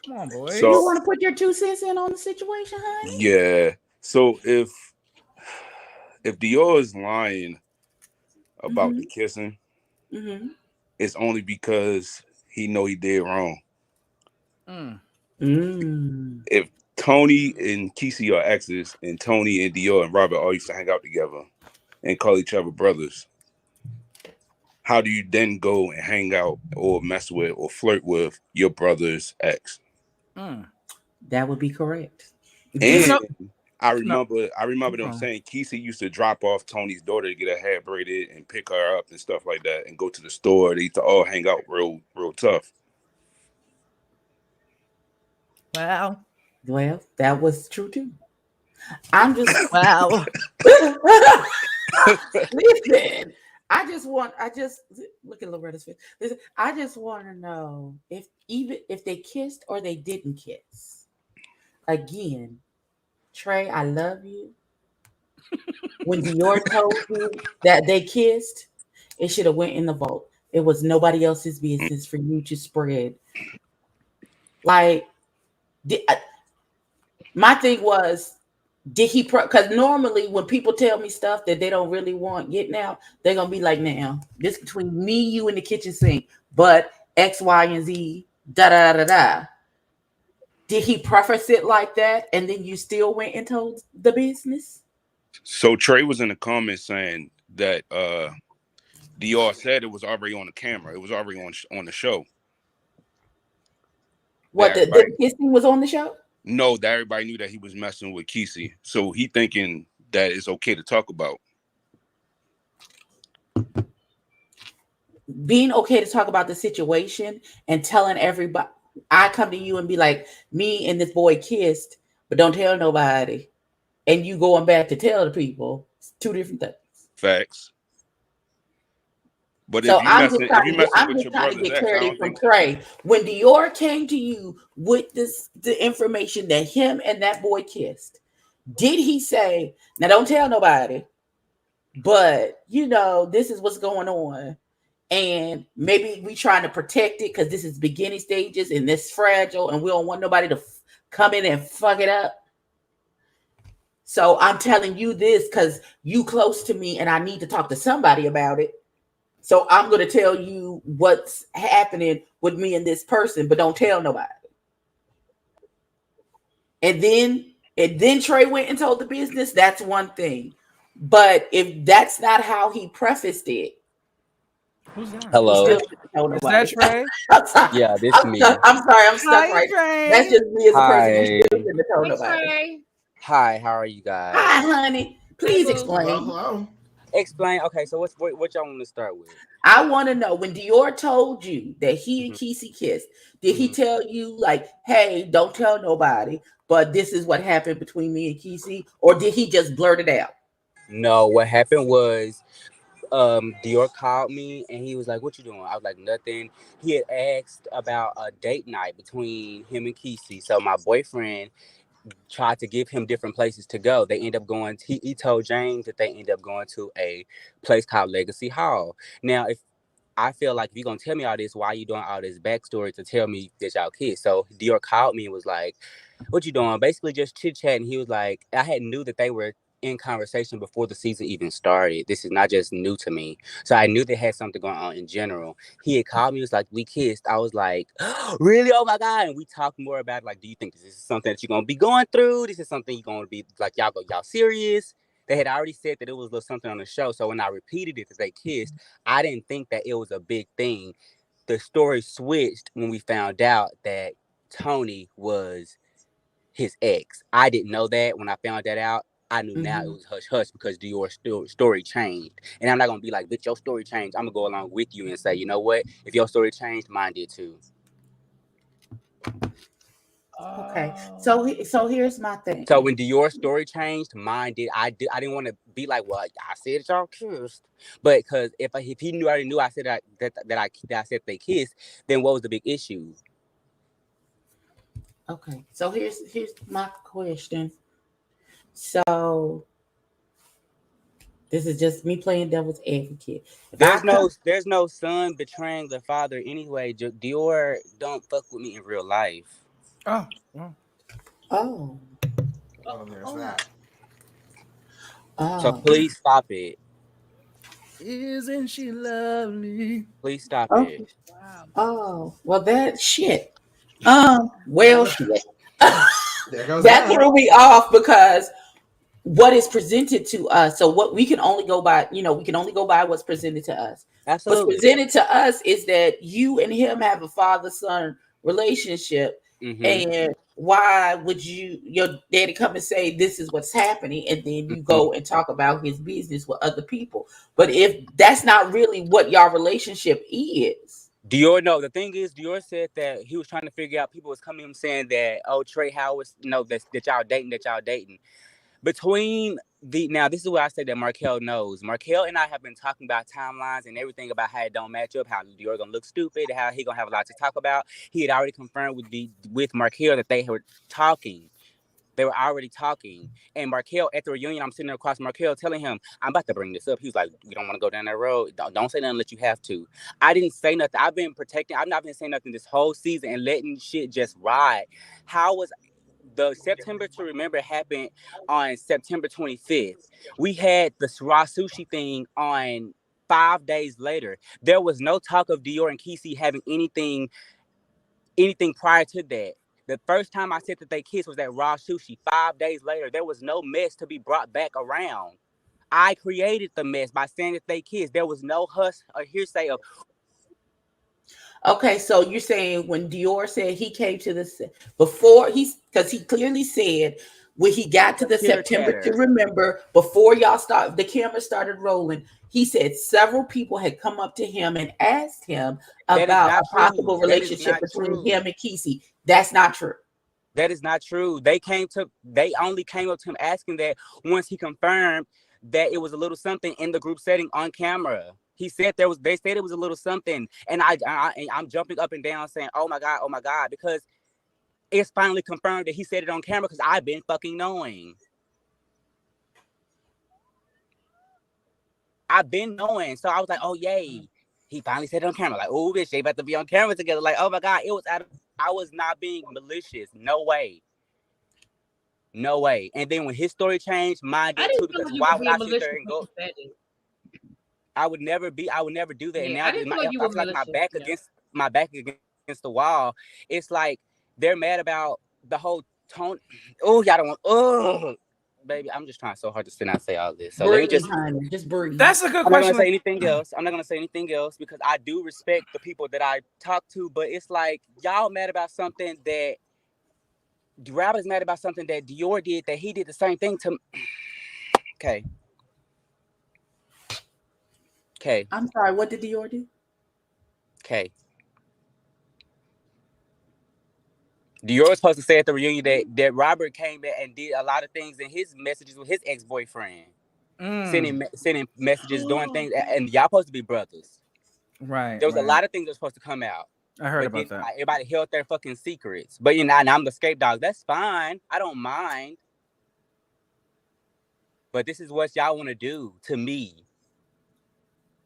Come on, boy. So, you want to put your 2 cents in on the situation, honey? Yeah. So if Dior is lying about the kissing, it's only because he know he did wrong. If Tony and Quisi are exes, and Tony and Dior and Robert all used to hang out together and call each other brothers, how do you then go and hang out or mess with or flirt with your brother's ex? That would be correct. And I remember them saying Quisi used to drop off Tony's daughter to get her hair braided and pick her up and stuff like that and go to the store. They used to all hang out real tough. Well, that was true too. I'm just listen. I just look at Loretta's face. Listen, I just want to know if they kissed or they didn't kiss. Again, Trey, I love you. When Dior told you that they kissed, it should have went in the vault. It was nobody else's business for you to spread. Like, my thing was, did he? Because normally when people tell me stuff that they don't really want getting out, they're gonna be like, "Now, this between me, you, and the kitchen sink." But X, Y, and Z, da da da da. Did he preface it like that, and then you still went and told the business? So Trey was in the comments saying that Dior said it was already on the camera. It was already on the show. What, the kissing was on the show? No, that everybody knew that he was messing with Quisi. So he thinking that it's okay to talk about. Being okay to talk about the situation and telling everybody. I come to you and be like, me and this boy kissed, but don't tell nobody. And you going back to tell the people. It's 2 different things. Facts. But so if you messing with your brother's get clarity from Trey. When Dior came to you with the information that him and that boy kissed, did he say, now don't tell nobody, but this is what's going on? And maybe we trying to protect it because this is beginning stages and this fragile and we don't want nobody to come in and fuck it up. So I'm telling you this because you close to me and I need to talk to somebody about it. So I'm going to tell you what's happening with me and this person, but don't tell nobody. And then Trey went and told the business. That's one thing. But if that's not how he prefaced it, who's that? Hello. Is that Trey? Yeah, this is me. I'm sorry, I'm stuck. Hi, right. Trey. That's just me as a person. Hi. Who still tell nobody. Trey. Hi, how are you guys? Hi, honey. Please explain. Hello. Explain. Okay, so what y'all want to start with? I want to know, when Dior told you that he and Quisi kissed, did he tell you like, hey, don't tell nobody, but this is what happened between me and Quisi? Or did he just blurt it out? No, what happened was Dior called me and he was like, what you doing? I was like, nothing. He had asked about a date night between him and Quisi. So my boyfriend tried to give him different places to go. They end up going, he told James that they end up going to a place called Legacy Hall. Now, if I feel like if you're going to tell me all this, why are you doing all this backstory to tell me that y'all kids? So Dior called me and was like, what you doing? Basically just chit-chatting. He was like, I had knew that they were in conversation before the season even started. This is not just new to me. So I knew they had something going on in general. He had called me, was like, we kissed. I was like, really? Oh my God. And we talked more about like, do you think this is something that you're going to be going through? This is something you're going to be like, y'all serious? They had already said that it was a little something on the show. So when I repeated it that they kissed, I didn't think that it was a big thing. The story switched when we found out that Tony was his ex. I didn't know that. When I found that out, I knew now it was hush-hush because Dior's story changed. And I'm not going to be like, bitch, your story changed. I'm going to go along with you and say, you know what? If your story changed, mine did too. Okay, so here's my thing. So when Dior's story changed, mine did. I didn't want to be like, well, I said y'all kissed, but because if he already knew I said that I said they kissed, then what was the big issue? Okay, so here's my question. So this is just me playing devil's advocate. There's no son betraying the father anyway. Dior don't fuck with me in real life. Oh, well. Oh. There's that. So please stop it. Isn't she lovely? Please stop it. Wow. Oh, well, that shit. Well, shit. That threw me off because what is presented to us. So what we can only go by, we can only go by what's presented to us. Absolutely. What's presented to us is that you and him have a father-son relationship. Mm-hmm. And why would your daddy come and say this is what's happening, and then you go and talk about his business with other people? But if that's not really what your relationship is. Dior, no, the thing is, Dior said that he was trying to figure out, people was coming to him saying that, oh, Trey Howard, that y'all dating. Now this is what I said that Markel knows. Markel and I have been talking about timelines and everything about how it don't match up, how Dior gonna look stupid, how he gonna have a lot to talk about. He had already confirmed with Markel that they were talking. They were already talking. And Markel, at the reunion, I'm sitting there across Markel telling him, I'm about to bring this up. He was like, you don't want to go down that road? Don't say nothing unless you have to. I didn't say nothing. I've not been saying nothing this whole season and letting shit just ride. How was the September to Remember happened on September 25th. We had the raw sushi thing on 5 days later. There was no talk of Dior and Quisi having anything prior to that. The first time I said that they kissed was at raw sushi. 5 days later, there was no mess to be brought back around. I created the mess by saying that they kissed. There was no hush or hearsay of. Okay, so you're saying when Dior said he came to because he clearly said when he got to the September to Remember, before the camera started rolling, he said several people had come up to him and asked him about a possible relationship between him and Quisi. That's not true. That is not true. They only came up to him asking that once he confirmed that it was a little something in the group setting on camera. He said they said it was a little something, and I'm jumping up and down saying, oh my God, because it's finally confirmed that he said it on camera because I've been fucking knowing. I've been knowing. So I was like, oh yay. He finally said it on camera. Like, oh bitch, they about to be on camera together. Like, oh my God, I was not being malicious. No way. And then when his story changed, mine did too, because why would I sit there and go? I would never do that. And now I feel like my back against the wall. It's like they're mad about the whole tone. Oh, y'all don't want. Oh, baby, I'm just trying so hard to sit down and say all this. So let me just breathe. That's a good question. I'm not gonna say anything else because I do respect the people that I talk to, but it's like y'all mad about something that Robert's mad about something that Dior did, that he did the same thing to. Okay. I'm sorry, what did Dior do? Okay. Dior was supposed to say at the reunion that Robert came back and did a lot of things in his messages with his ex-boyfriend. Sending messages, doing things, and y'all supposed to be brothers. Right. There was a lot of things that were supposed to come out. I heard about that. Everybody held their fucking secrets. But I'm the scapegoat. That's fine. I don't mind. But this is what y'all want to do to me.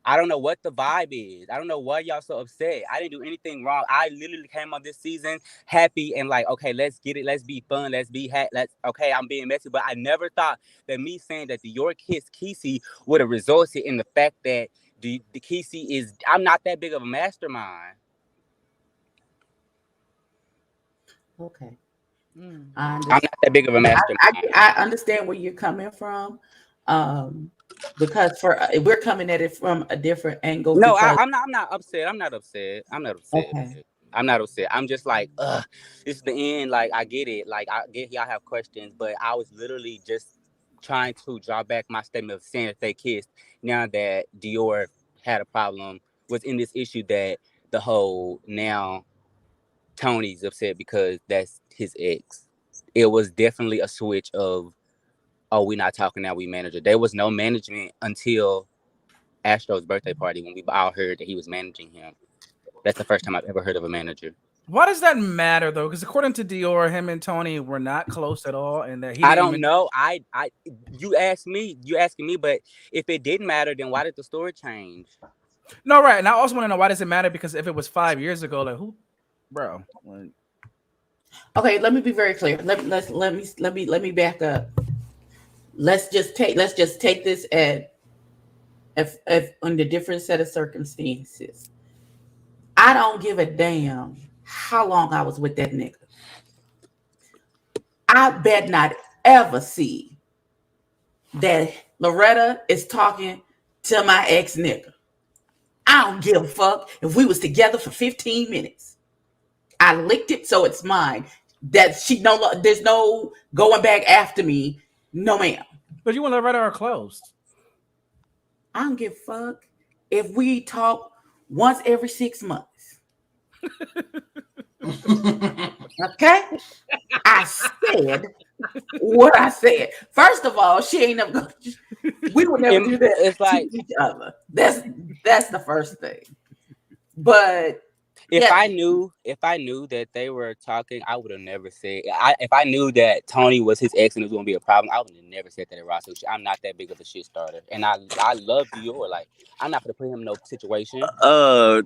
I don't know what the vibe is. I don't know why y'all so upset. I didn't do anything wrong. I literally came on this season happy and like, okay, let's get it. Let's be fun. Let's be okay, I'm being messy. But I never thought that me saying that Dior kissed Quisi would have resulted in the fact that the Quisi is, I'm not that big of a mastermind. Okay. I'm not that big of a mastermind. I understand where you're coming from. Because we're coming at it from a different angle. No, I'm not upset. I'm not upset. Okay. I'm not upset. I'm just like, this is the end. Like, I get it. Like, I get y'all have questions, but I was literally just trying to draw back my statement of saying that they kissed. Now that Dior had a problem, was in this issue that the whole now Tony's upset because that's his ex. It was definitely a switch of, oh, we're not talking now, we manager. There was no management until Astro's birthday party when we all heard that he was managing him. That's the first time I've ever heard of a manager. Why does that matter though? Because according to Dior, him and Tony were not close at all, and that he. I don't know. You asking me, but if it didn't matter, then why did the story change? No, right. And I also want to know, why does it matter? Because if it was 5 years ago, like who, bro? Like... Okay, let me be very clear. Let me back up. Let's just take this as under different set of circumstances. I don't give a damn how long I was with that nigga. I bet not ever see that Loretta is talking to my ex nigga. I don't give a fuck if we was together for 15 minutes. I licked it, so it's mine. That there's no going back after me. No, ma'am. But you want Loretta are closed. I don't give a fuck if we talk once every 6 months. Okay? I said what I said. First of all, she ain't never gonna, we would never do that. It's like each other. That's the first thing. But if I knew that they were talking, I would have never said. If I knew that Tony was his ex and it was going to be a problem, I would have never said that at Ross. I'm not that big of a shit starter, and I love Dior. Like, I'm not gonna put him in no situation. I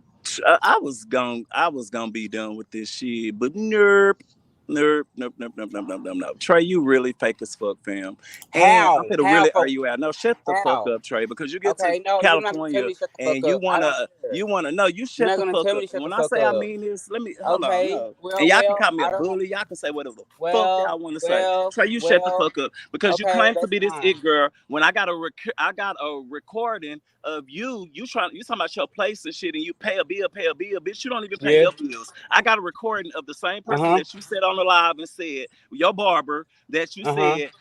was gonna be done with this shit, but nope. Trey, you really fake as fuck, fam. How? I'm gonna really argue you out. No, shut the fuck up, Trey, because you get to California and you wanna know. You shut the fuck up. When I say I mean this, let me hold on. No. And y'all can call me a bully. Y'all can say whatever the fuck y'all want to say. Trey, you shut the fuck up because you claim to be this it girl. When I got a recording of you talking about your place and shit, and you pay a bill, bitch. You don't even pay your bills. I got a recording of the same person that you said on the live and said your barber that you said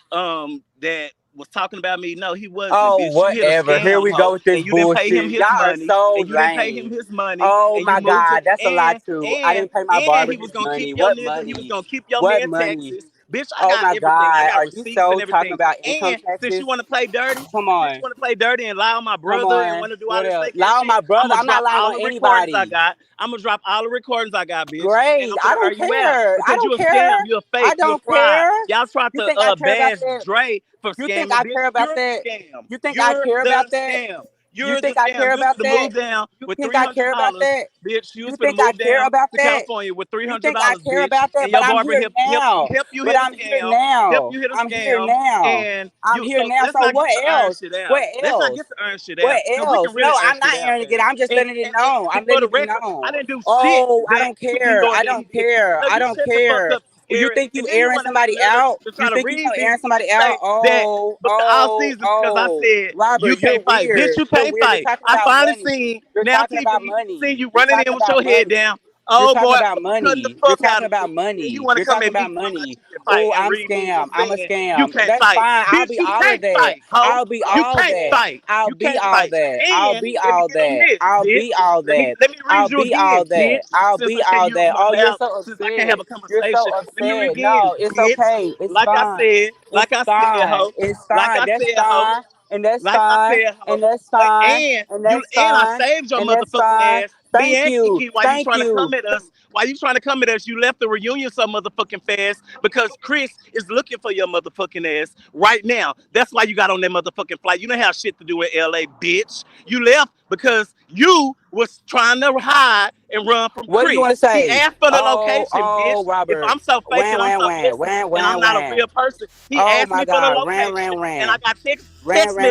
that was talking about me. No, he wasn't. Oh, bitch. whatever. Here we go with this bullshit. Y'all are so lame. You didn't pay him his money. Oh my God, that's a lie too. I didn't pay my barber his money. What money? He was gonna keep your man taxes. Bitch, I got everything. God. I got are receipts you so and everything. Talking about income and taxes? Since you want to play dirty, come on. Since you want to play dirty and lie on my brother and want to do all this fake lie on my brother. I'm not lying on anybody. I'm gonna drop all the recordings I got, bitch. Great. I don't care. I don't care. You're a fake. I don't care. Y'all try to bash Dre for scamming. You think I care about that? You think I care about that? You think I care about that? Move down with $300, I care about that? Bitch, you think I care about that? California with $300. You think I care about that? But I'm here now. Help you hit a scam. Help you hit a scam. I'm here now. And I'm here now. So what else? What else? Let's not get to earn shit out. What else? No, I'm not earning it. I'm just letting it known. I'm letting it known. I didn't do shit. Oh, I don't care. I don't care. I don't care. You think you airing somebody out? You think you airing somebody out? All season because I said Robert, you can't fight. Bitch, you can't fight. I finally seen now see you running in with your head down. Oh boy, about money. You're talking about money. You want to come about money? Oh, I'm scam. I'm a scam. You can't fight. I'll be all of that. I'll be all that. I'll be all that. I'll be all that. I'll be all that. Let me read you again. I'll be all that. Oh, you're so upset. I can't have a conversation. You're so upset. No, it's okay. It's like I said, ho. It's fine. That's fine. And that's fine. And that's fine. And I saved your motherfucking ass. Thank you. Kiki, why you trying to come at us? Why you trying to come at us? You left the reunion so motherfucking fast because Chris is looking for your motherfucking ass right now. That's why you got on that motherfucking flight. You don't have shit to do in LA, bitch. You left because you was trying to hide and run from what Chris. Do you want to say? He asked for the location, bitch. Robert. If I'm so fake and I'm so innocent and I'm not a real person, he asked me for the location, and I got text messages. He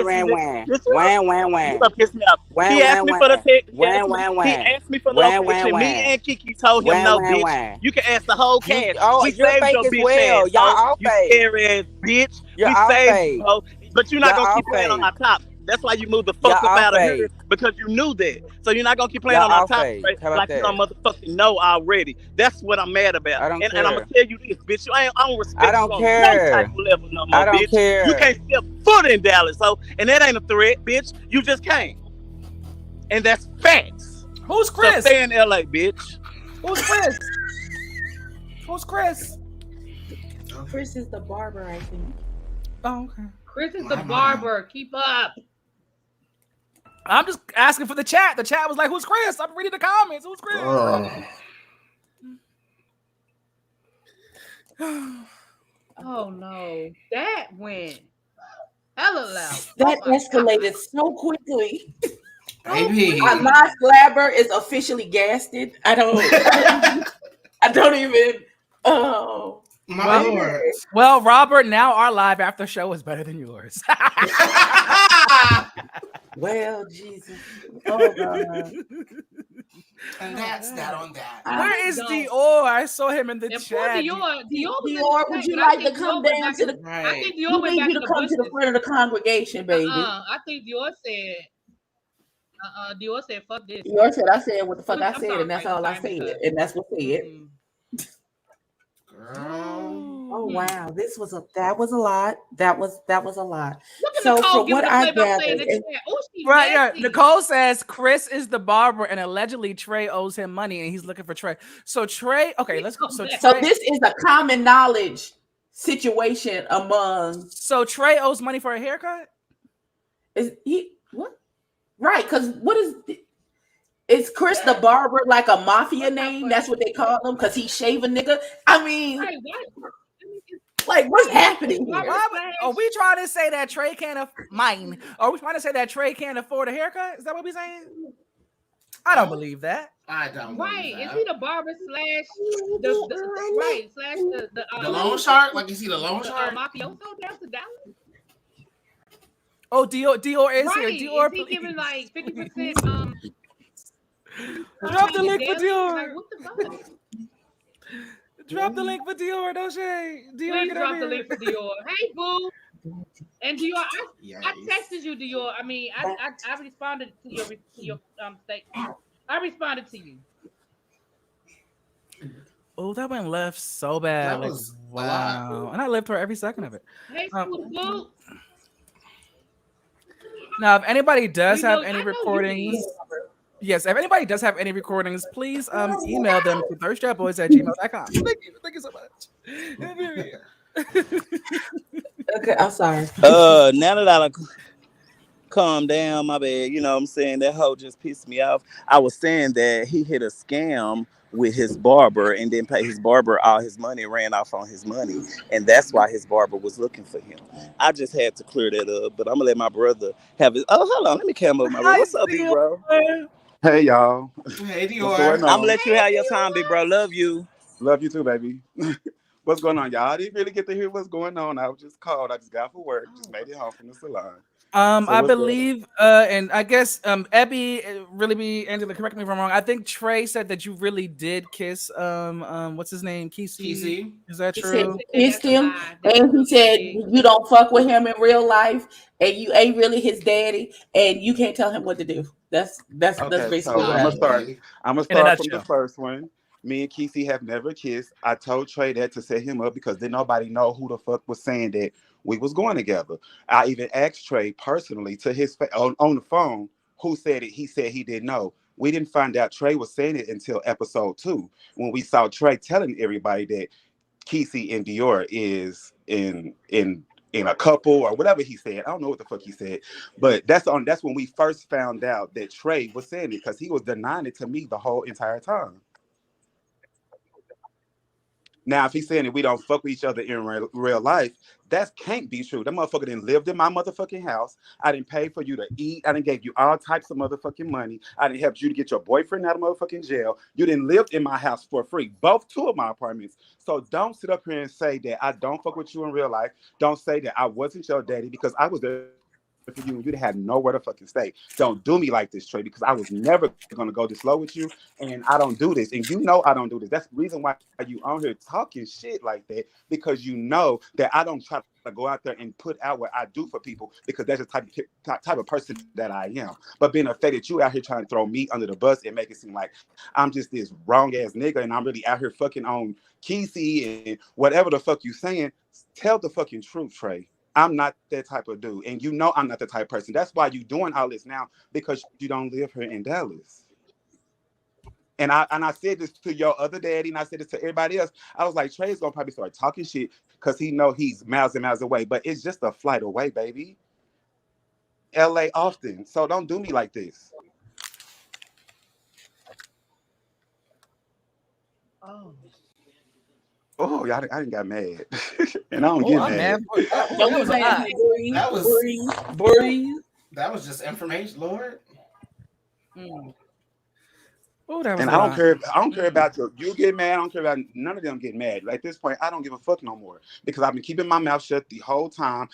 asked me for the text. He asked me for the location. Me and Kiki told him no, bitch. You can ask the whole cast. We saved your bitch ass. Y'all all fake. You scary ass bitch. We saved you, but you're not gonna keep playing on our top. That's why you moved the fuck up out of here because you knew that. So you're not gonna keep playing on our top right? Like you don't motherfucking know already. That's what I'm mad about. And I'm gonna tell you this, bitch. I don't respect you on no type of level no more, bitch. Care. You can't step foot in Dallas, and that ain't a threat, bitch. You just can't. And that's facts. Who's Chris? So stay in LA, bitch. Who's Chris? Who's Chris? Chris is the barber, I think. Oh, okay. Chris is the barber. Keep up. I'm just asking for the chat. The chat was like, "Who's Chris?" I'm reading the comments. Who's Chris? Oh no, that went hella loud. That escalated so quickly. Baby, My slabber is officially gasted. I don't even. Oh, my lord. Well, Robert, now our live after show is better than yours. Well, Jesus. Oh God. And that's that on that. Where is Dior? I saw him in the chat. Dior, would you like to come down to the? I think Dior We went need back you to to come to the front of the congregation, baby. I think Dior said. Dior said, "Fuck this." Dior said, "I said what the fuck I said, and that's all I said, and that's what said." Oh wow, that was a lot. That was a lot. So from what I gathered, right, yeah. Nicole says Chris is the barber, and allegedly Trey owes him money, and he's looking for Trey. So Trey, okay, let's go. So this is a common knowledge situation among. So Trey owes money for a haircut. Is he what? Right, because what is Chris the barber like a mafia name? That's what they call him because he shave a nigga. I mean, like what's happening here? Are we trying to say that Trey can't mine? Are we trying to say that Trey can't afford a haircut? Is that what we're saying? I don't believe that. I don't. Right? Is he the barber slash the loan shark? Like is he the loan shark? Mafioso down to Dallas? Oh, Dior is right. here. Dior, is he giving like 50%? Drop the link for Dior. Like, what the fuck? Drop the link for Dior, don't shade. Dior, please drop the link for Dior. Hey, boo. And Dior, I texted you, Dior. I mean, I responded to your statement. I responded to you. Oh, that went left so bad. That was wow. And I lived for every second of it. Hey, boo. Now, if anybody does have any recordings, yes, if anybody does have any recordings, please email them to thirsttrapboys@gmail.com. Thank you so much. Okay, I'm sorry. Now that I calm down, my bad. You know what I'm saying? That hoe just pissed me off. I was saying that he hit a scam with his barber and didn't pay his barber all his money, ran off on his money, and that's why his barber was looking for him. I just had to clear that up, but I'm gonna let my brother have it. Oh, hold on, let me come up my bro. What's up, big bro? Hey y'all. Hey Dior. I'm gonna let you have your time, big bro. Love you. Love you too, baby. What's going on, y'all? I didn't really get to hear what's going on. I was just called. I just got for work. Just made it home from the salon. I believe, and I guess Ebbie, really be Angela, correct me if I'm wrong. I think Trey said that you really did kiss what's his name? Keyshawn. Is that true? He kissed him, and he said you don't fuck with him in real life, and you ain't really his daddy, and you can't tell him what to do. That's basically so what I'm gonna start from the first one. Me and Kiki have never kissed. I told Trey that to set him up because then nobody know who the fuck was saying that we was going together. I even asked Trey personally to his on the phone who said it. He said he didn't know. We didn't find out Trey was saying it until episode 2 when we saw Trey telling everybody that Kiki and Dior is in a couple or whatever he said. I don't know what the fuck he said, but that's when we first found out that Trey was saying it because he was denying it to me the whole entire time. Now, if he's saying that we don't fuck with each other in real life, that can't be true. That motherfucker didn't lived in my motherfucking house. I didn't pay for you to eat. I didn't gave you all types of motherfucking money. I didn't help you to get your boyfriend out of motherfucking jail. You didn't live in my house for free. Both 2 of my apartments. So don't sit up here and say that I don't fuck with you in real life. Don't say that I wasn't your daddy because I was there for you and you'd have nowhere to fucking stay. Don't do me like this, Trey, because I was never gonna go this low with you, and I don't do this, and you know I don't do this. That's the reason why you on here talking shit like that, because you know that I don't try to go out there and put out what I do for people, because that's the type of person that I am. But being a fact that you out here trying to throw me under the bus and make it seem like I'm just this wrong ass nigga and I'm really out here fucking on Quisi and whatever the fuck you saying, tell the fucking truth, Trey. I'm not that type of dude. And you know I'm not the type of person. That's why you doing all this now, because you don't live here in Dallas. And I said this to your other daddy, and I said this to everybody else. I was like, Trey's gonna probably start talking shit because he know he's miles and miles away. But it's just a flight away, baby. LA often. So don't do me like this. Oh, I didn't got mad. And I don't get mad. That was just information, Lord. Oh, that was and I don't care about you get mad. I don't care about none of them getting mad. At this point, I don't give a fuck no more because I've been keeping my mouth shut the whole time.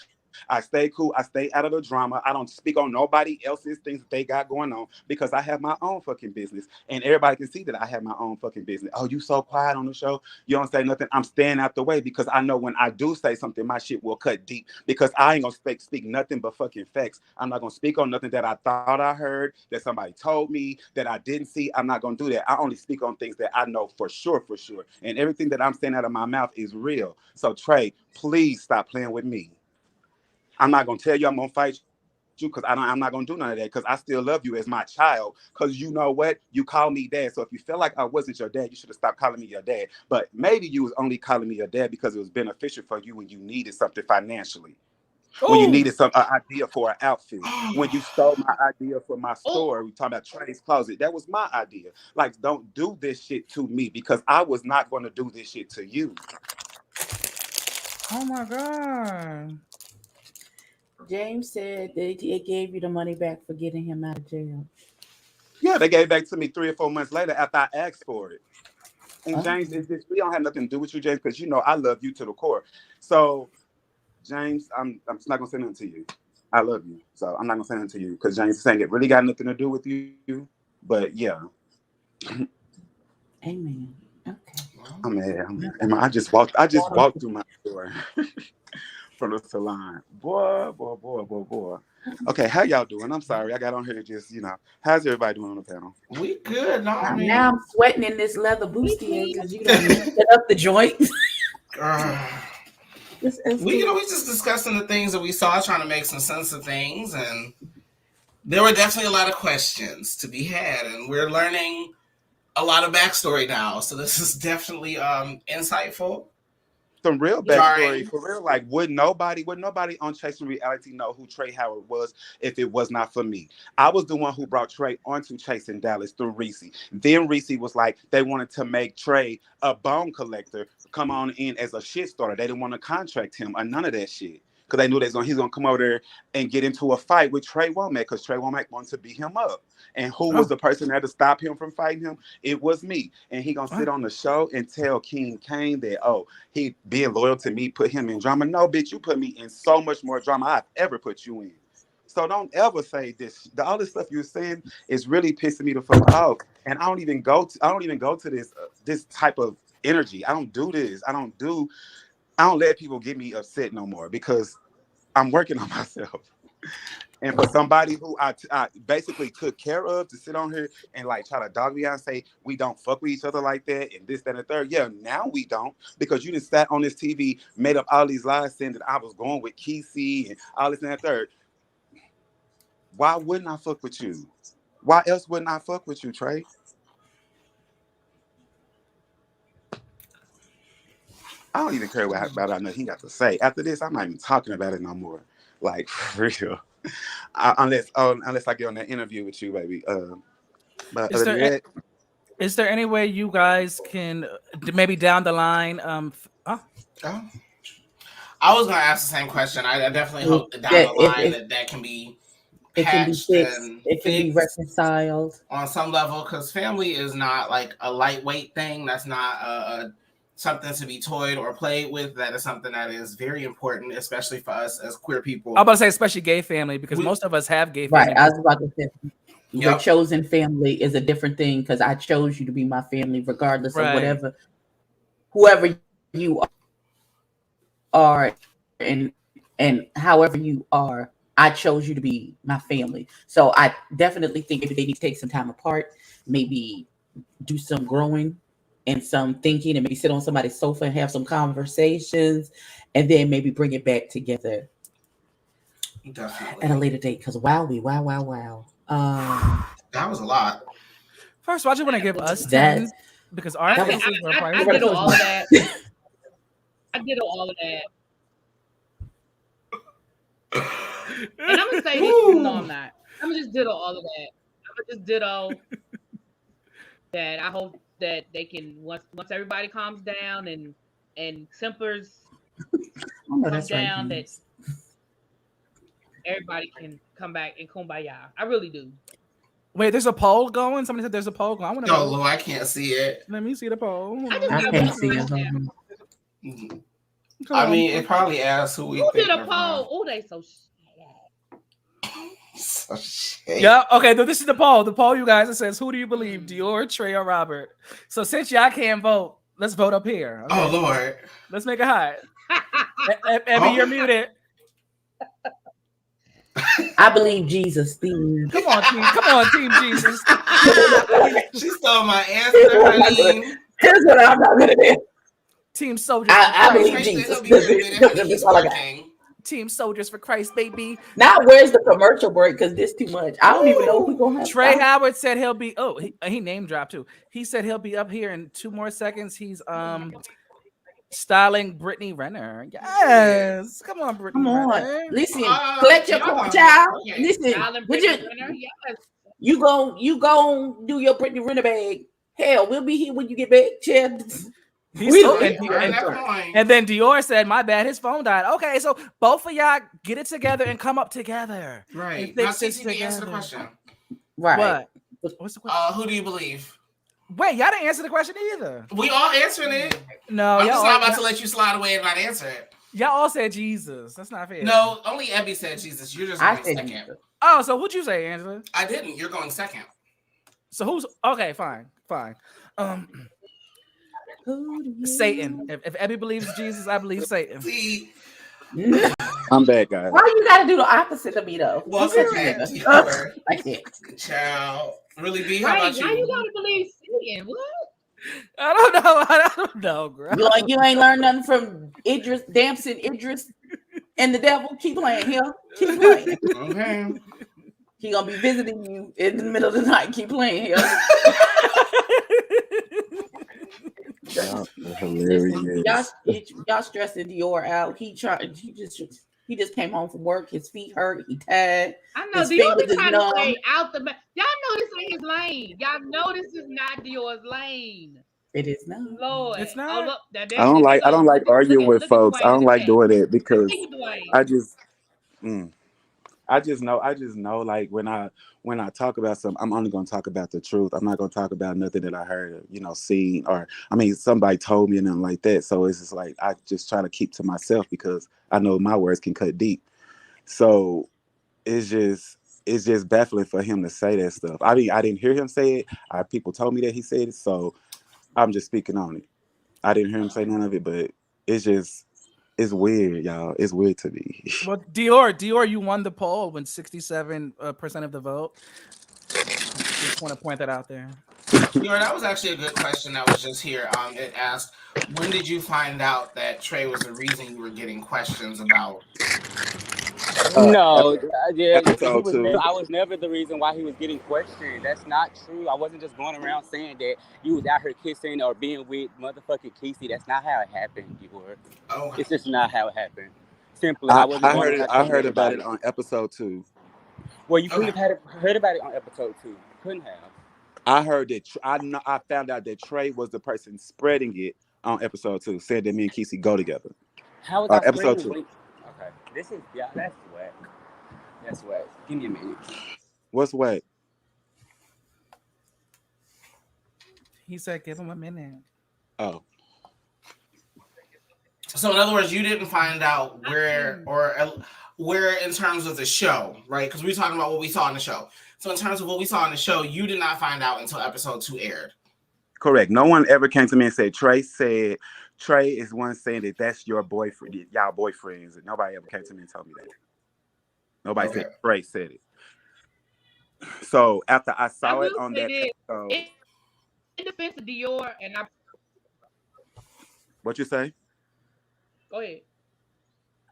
I stay cool. I stay out of the drama. I don't speak on nobody else's things that they got going on because I have my own fucking business. And everybody can see that I have my own fucking business. Oh, you so quiet on the show. You don't say nothing. I'm staying out the way because I know when I do say something, my shit will cut deep because I ain't gonna speak nothing but fucking facts. I'm not gonna speak on nothing that I thought I heard, that somebody told me, that I didn't see. I'm not gonna do that. I only speak on things that I know for sure. And everything that I'm saying out of my mouth is real. So Trey, please stop playing with me. I'm not going to tell you I'm going to fight you because I'm not going to do none of that because I still love you as my child because you know what? You call me dad. So if you feel like I wasn't your dad, you should have stopped calling me your dad. But maybe you was only calling me your dad because it was beneficial for you when you needed something financially. Ooh. When you needed some idea for an outfit. When you stole my idea for my store. We talking about Trey's Closet. That was my idea. Like, don't do this shit to me because I was not going to do this shit to you. Oh, my God. James said they gave you the money back for getting him out of jail. Yeah, they gave it back to me 3 or 4 months later after I asked for it. And James, we don't have nothing to do with you, James, because you know I love you to the core. So, James, I'm just not gonna say nothing to you. I love you, so I'm not gonna say nothing to you because James is saying it really got nothing to do with you. But yeah. Amen. Okay. I'm mad. I just walked through my door. From the salon. Boy. Okay, how y'all doing? I'm sorry. I got on here to just, how's everybody doing on the panel? We good. No, I mean, now I'm sweating in this leather bustier because you don't set up the joint. We just discussing the things that we saw, trying to make some sense of things, and there were definitely a lot of questions to be had, and we're learning a lot of backstory now. So this is definitely insightful. Some real backstory for real. Like, would nobody on Chasing Reality know who Trey Howard was if it was not for me? I was the one who brought Trey onto Chasing Dallas through Reese. Then Reese was like, they wanted to make Trey a bone collector, come on in as a shit starter. They didn't want to contract him or none of that shit. Because they knew he's gonna come over there and get into a fight with Trey Womack, because Trey Womack wanted to beat him up. And who was the person that had to stop him from fighting him? It was me. And he gonna sit on the show and tell King Kane that, he being loyal to me put him in drama. No, bitch, you put me in so much more drama I've ever put you in. So don't ever say this. All this stuff you're saying is really pissing me the fuck off. And I don't even go to this type of energy. I don't do this. I don't let people get me upset no more because I'm working on myself. And for somebody who I basically took care of to sit on here and like try to dog me out and say we don't fuck with each other like that and this, that, and the third. Yeah, now we don't, because you just sat on this TV, made up all these lies saying that I was going with Quisi and all this and that third. Why wouldn't I fuck with you? Why else wouldn't I fuck with you, Trey? I don't even care about I know he got to say. After this, I'm not even talking about it no more. Like, for real. Unless I get on that interview with you, baby. But is there any way you guys can maybe down the line? I was gonna ask the same question. I definitely hope that down the line that can be patched and it can be reconciled on some level, because family is not like a lightweight thing. That's not something to be toyed or played with. That is something that is very important, especially for us as queer people. I'm about to say especially gay family, because most of us have gay family. Right, I was about to say your chosen family is a different thing, because I chose you to be my family regardless of whoever you are and however you are. I chose you to be my family. So I definitely think maybe they need to take some time apart, maybe do some growing and some thinking, and maybe sit on somebody's sofa and have some conversations, and then maybe bring it back together definitely at a later date. Because wow. That was a lot. First of all, I just want to give us 10s because our faces were I did all of that. I did all of that. And I'm gonna say this. No, I'm not. I'm gonna just ditto all of that. I'm gonna just ditto that. I hope that they can once everybody calms down and tempers come down, that everybody can come back and kumbaya. I really do. Wait, there's a poll going? Somebody said there's a poll going. I want to know. Lord, I can't see it. Let me see the poll. I can't see it. I mean, it probably asks who we Who think did a poll? Oh, they so shit. Yeah, okay, this is the poll. The poll, you guys, it says, who do you believe, Dior, Trey, or Robert? So since y'all can't vote, let's vote up here. Okay? Oh, Lord. Let's make it hot. Ebbie, you're muted. I believe Jesus. Come on, Team Jesus. She stole my answer, honey. Here's what I'm not gonna do. Team Soldiers. I believe Jesus. That's all I got. Team Soldiers for Christ, baby. Now, where's the commercial break? Because this too much. I don't even know if we're gonna have. Trey Howard said he'll be. Oh, he name dropped too. He said he'll be up here in 2 more seconds. He's styling Brittany Renner. Yes, come on, Brittany. Come on, Renner. listen, collect your child. Listen, you go do your Brittany Renner bag. Hell, we'll be here when you get back, Chad. And then Dior said, "My bad, his phone died." Okay, so both of y'all get it together and come up together. Right. Now, TTB, answer the question. Right. What's the question? Who do you believe? Wait, y'all didn't answer the question either. We all answering it. No, I'm just not about to let you slide away and not answer it. Y'all all said Jesus. That's not fair. No, only Ebbie said Jesus. You're just going second. Jesus. Oh, so what'd you say, Angela? I didn't. You're going second. So who's okay? Fine. Satan. If Ebbie believes Jesus, I believe Satan. See, I'm bad, guys. Why you gotta do the opposite of me though? Welcome back. I can't. Child. Really, B? Right, how about you? why you gotta believe Satan? What? I don't know, girl. You ain't learned nothing from Damson Idris, and the devil. Keep playing here. Keep playing. Okay. He gonna be visiting you in the middle of the night. Keep playing here. Y'all stressing Dior out. He just came home from work. His feet hurt. He tired. I know Dior be trying to stay out the. Y'all know this ain't his lane. Y'all know this is not Dior's lane. It is not. Lord, it's not. Oh, look, I don't like arguing with folks. I don't like doing it because I just know like when I talk about something, I'm only gonna talk about the truth. I'm not gonna talk about nothing that I heard, seen, or somebody told me and nothing like that. So it's just like I just try to keep to myself because I know my words can cut deep. So it's just baffling for him to say that stuff. I mean, I didn't hear him say it. People told me that he said it, so I'm just speaking on it. I didn't hear him say none of it, but it's weird, y'all. It's weird to me. Well, Dior, you won the poll when 67% of the vote. Just want to point that out there. Dior, that was actually a good question that was just here. It asked, when did you find out that Trey was the reason you were getting questions about? No, I was never the reason why he was getting questioned. That's not true. I wasn't just going around saying that you was out here kissing or being with motherfucking Quisi. That's not how it happened, Dior. Okay. It's just not how it happened. Simply, I heard about it on episode 2. Well, you couldn't have heard about it on episode 2. You couldn't have. I heard that. I found out that Trey was the person spreading it on episode 2, saying that me and Kiki go together. How was that episode 2? Okay, that's whack. That's whack. Give me a minute. What's whack? He said, "Give him a minute." Oh. So in other words, you didn't find out where in terms of the show, right? Because we're talking about what we saw in the show. So in terms of what we saw in the show, you did not find out until episode 2 aired. Correct. No one ever came to me and said, Trey is one saying that that's your boyfriend, y'all boyfriends. And nobody ever came to me and told me that. Nobody said Trey said it. So after I saw it on that episode. In defense of Dior, and what you say? Go ahead.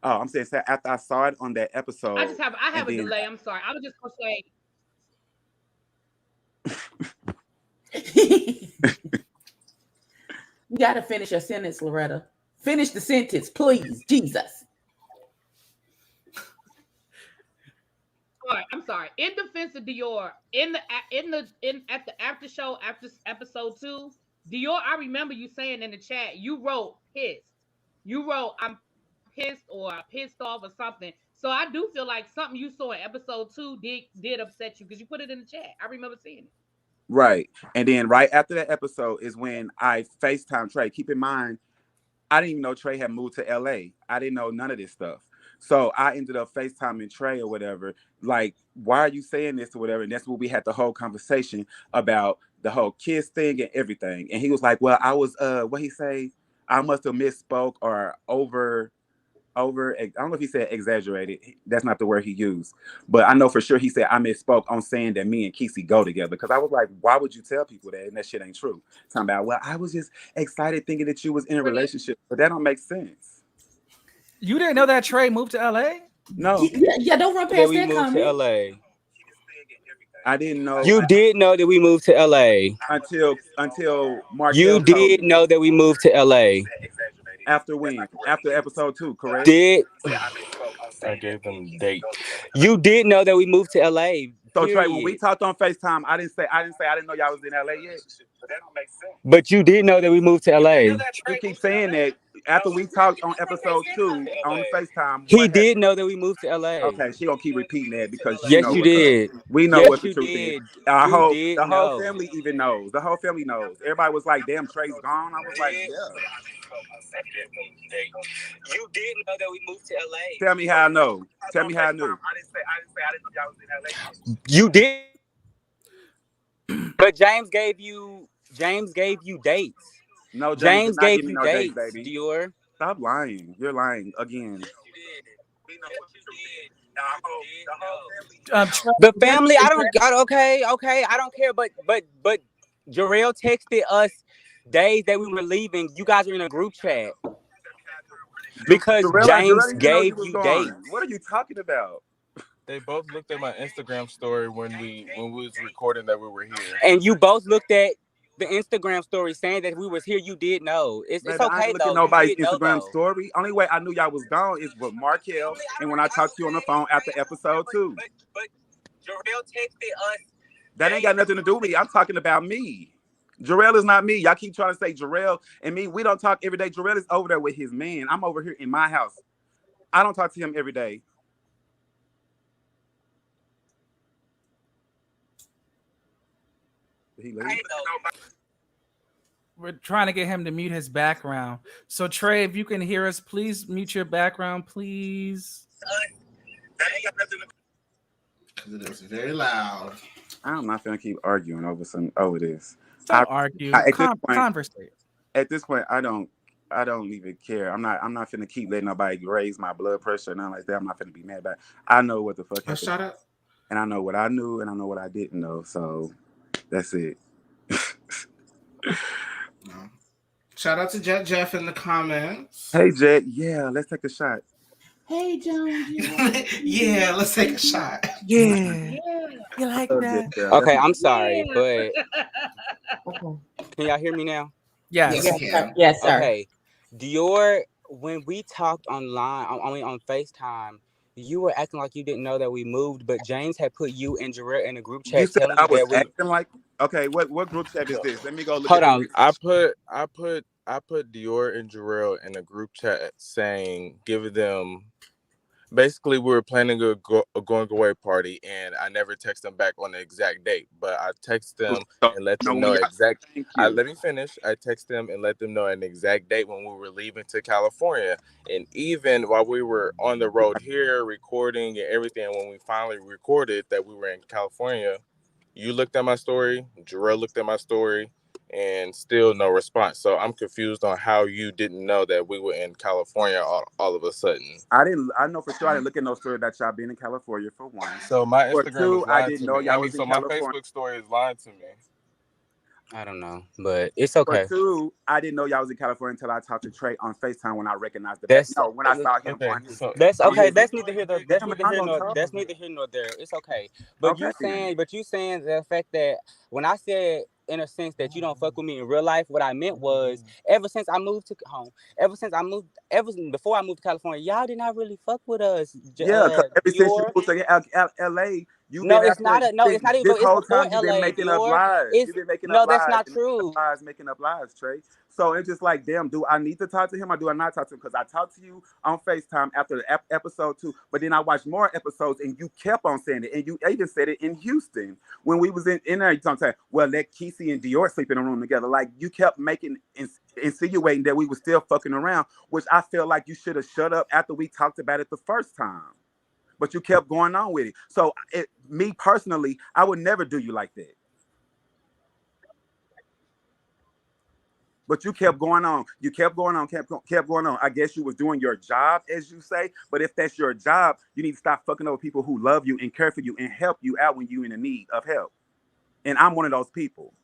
Oh, I'm saying after I saw it on that episode. I have a delay. I'm sorry. I was just gonna say. got to finish your sentence, Loretta. Finish the sentence, please. Jesus. All right, I'm sorry. In defense of Dior, at the after show after episode 2, Dior, I remember you saying in the chat, you wrote pissed. You wrote I'm pissed or pissed off or something. So I do feel like something you saw in episode 2 did upset you because you put it in the chat. I remember seeing it. Right. And then right after that episode is when I FaceTime Trey. Keep in mind, I didn't even know Trey had moved to LA. I didn't know none of this stuff. So I ended up FaceTiming Trey or whatever. Like, why are you saying this or whatever? And that's what we had the whole conversation about the whole kiss thing and everything. And he was like, well, I was, what he say? I must have misspoke or over, I don't know if he said exaggerated. That's not the word he used. But I know for sure he said I misspoke on saying that me and Quisi go together. Because I was like, why would you tell people that? And that shit ain't true. Talking about, well, I was just excited thinking that you was in a relationship. But that don't make sense. You didn't know that Trey moved to LA? No. Yeah, don't run past that comment. To LA. I didn't know. You did know that we moved to LA. Until Markel. You did know that we moved to LA. After when? After episode 2, correct? Did I gave them a date. You did know that we moved to LA. So Trey, when we talked on FaceTime, I didn't say I didn't know y'all was in LA yet. But you did know that we moved to LA. You keep saying that after we talked on episode 2 on FaceTime. He did know that we moved to LA. Okay, she gonna keep repeating that because yes, you did. We know what the truth is. The whole family even knows. The whole family knows. Everybody was like, "Damn, Trey's gone." I was like, "Yeah." You did know that we moved to LA. Tell me how I know. Tell me how I knew. I didn't say I didn't know y'all was in LA. You did. But James gave you dates. No, James gave you no dates, baby. Dior. Stop lying. You're lying again. The family, I don't care, but Jarrell texted us days that we were leaving. You guys are in a group chat because James gave you dates. What are you talking about? They both looked at my Instagram story when we was recording that we were here. And you both looked at the Instagram story saying that we was here. You did know. It's okay I ain't though. At nobody's Instagram story. Only way I knew y'all was gone is with Markel and when I talked to you on the phone after episode 2. But Jarrell texted us. That ain't got nothing to do with me. I'm talking about me. Jarrell is not me. Y'all keep trying to say Jarrell and me. We don't talk every day. Jarrell is over there with his man. I'm over here in my house. I don't talk to him every day. Did he leave? We're trying to get him to mute his background. So Trey, if you can hear us, please mute your background, please. Because it is very loud. I'm not gonna keep arguing over this. Don't argue. Conversate. At this point, I don't even care. I'm not finna keep letting nobody raise my blood pressure or nothing like that. I'm not finna be mad about it. I know what the fuck happened. Shut up. And I know what I knew and I know what I didn't know. So that's it. Shout out to Jett Jeff in the comments. Hey Jett, yeah, let's take a shot. Hey Jones. Yeah, let's take a shot. Yeah. You like that? Okay, I'm sorry, but can y'all hear me now? Yes. Yes, sir. Okay. Dior, when we talked online, on FaceTime, you were acting like you didn't know that we moved, but James had put you and Jarrell in a group chat. You said I was acting like. Okay, what group chat is this? Let me go look. Hold on. I put Dior and Jarrell in a group chat saying, give them. Basically, we were planning a going away party, and I never text them back on the exact date. But I text them and let them know exact. Let me finish. I text them and let them know an exact date when we were leaving to California. And even while we were on the road here recording and everything, when we finally recorded that we were in California, you looked at my story, Jarrell looked at my story, and still no response. So I'm confused on how you didn't know that we were in California all of a sudden. I know for sure I didn't look at no story that y'all been in California for one. So my Instagram for two, is lying I didn't to know me. y'all was in my California. Facebook story is lying to me. I don't know, but it's okay. For two, I didn't know y'all was in California until I talked to Trey on FaceTime when I recognized the when I saw him on his. That's okay. That's neither here nor there. It's okay. But you saying the fact that when I said in a sense that you don't fuck with me in real life. What I meant was, ever since I moved to home, before I moved to California, y'all did not really fuck with us. Yeah, because ever since you Dior. moved to LA, you've No, been it's after not. No, it's not even. this It's whole before time you've been LA. making up Dior. lies. You've been making up No, that's lies, not true. making up lies, Trey. So it's just like, damn, do I need to talk to him or do I not talk to him? Because I talked to you on FaceTime after the episode 2, but then I watched more episodes and you kept on saying it. And you even said it in Houston when we was in there. You saying, well, let Quisi and Dior sleep in a room together. Like, you kept insinuating that we were still fucking around, which I feel like you should have shut up after we talked about it the first time. But you kept going on with it. So me personally, I would never do you like that. But you kept going on. You kept going on, kept going on. I guess you was doing your job, as you say. But if that's your job, you need to stop fucking over people who love you and care for you and help you out when you're in need of help. And I'm one of those people.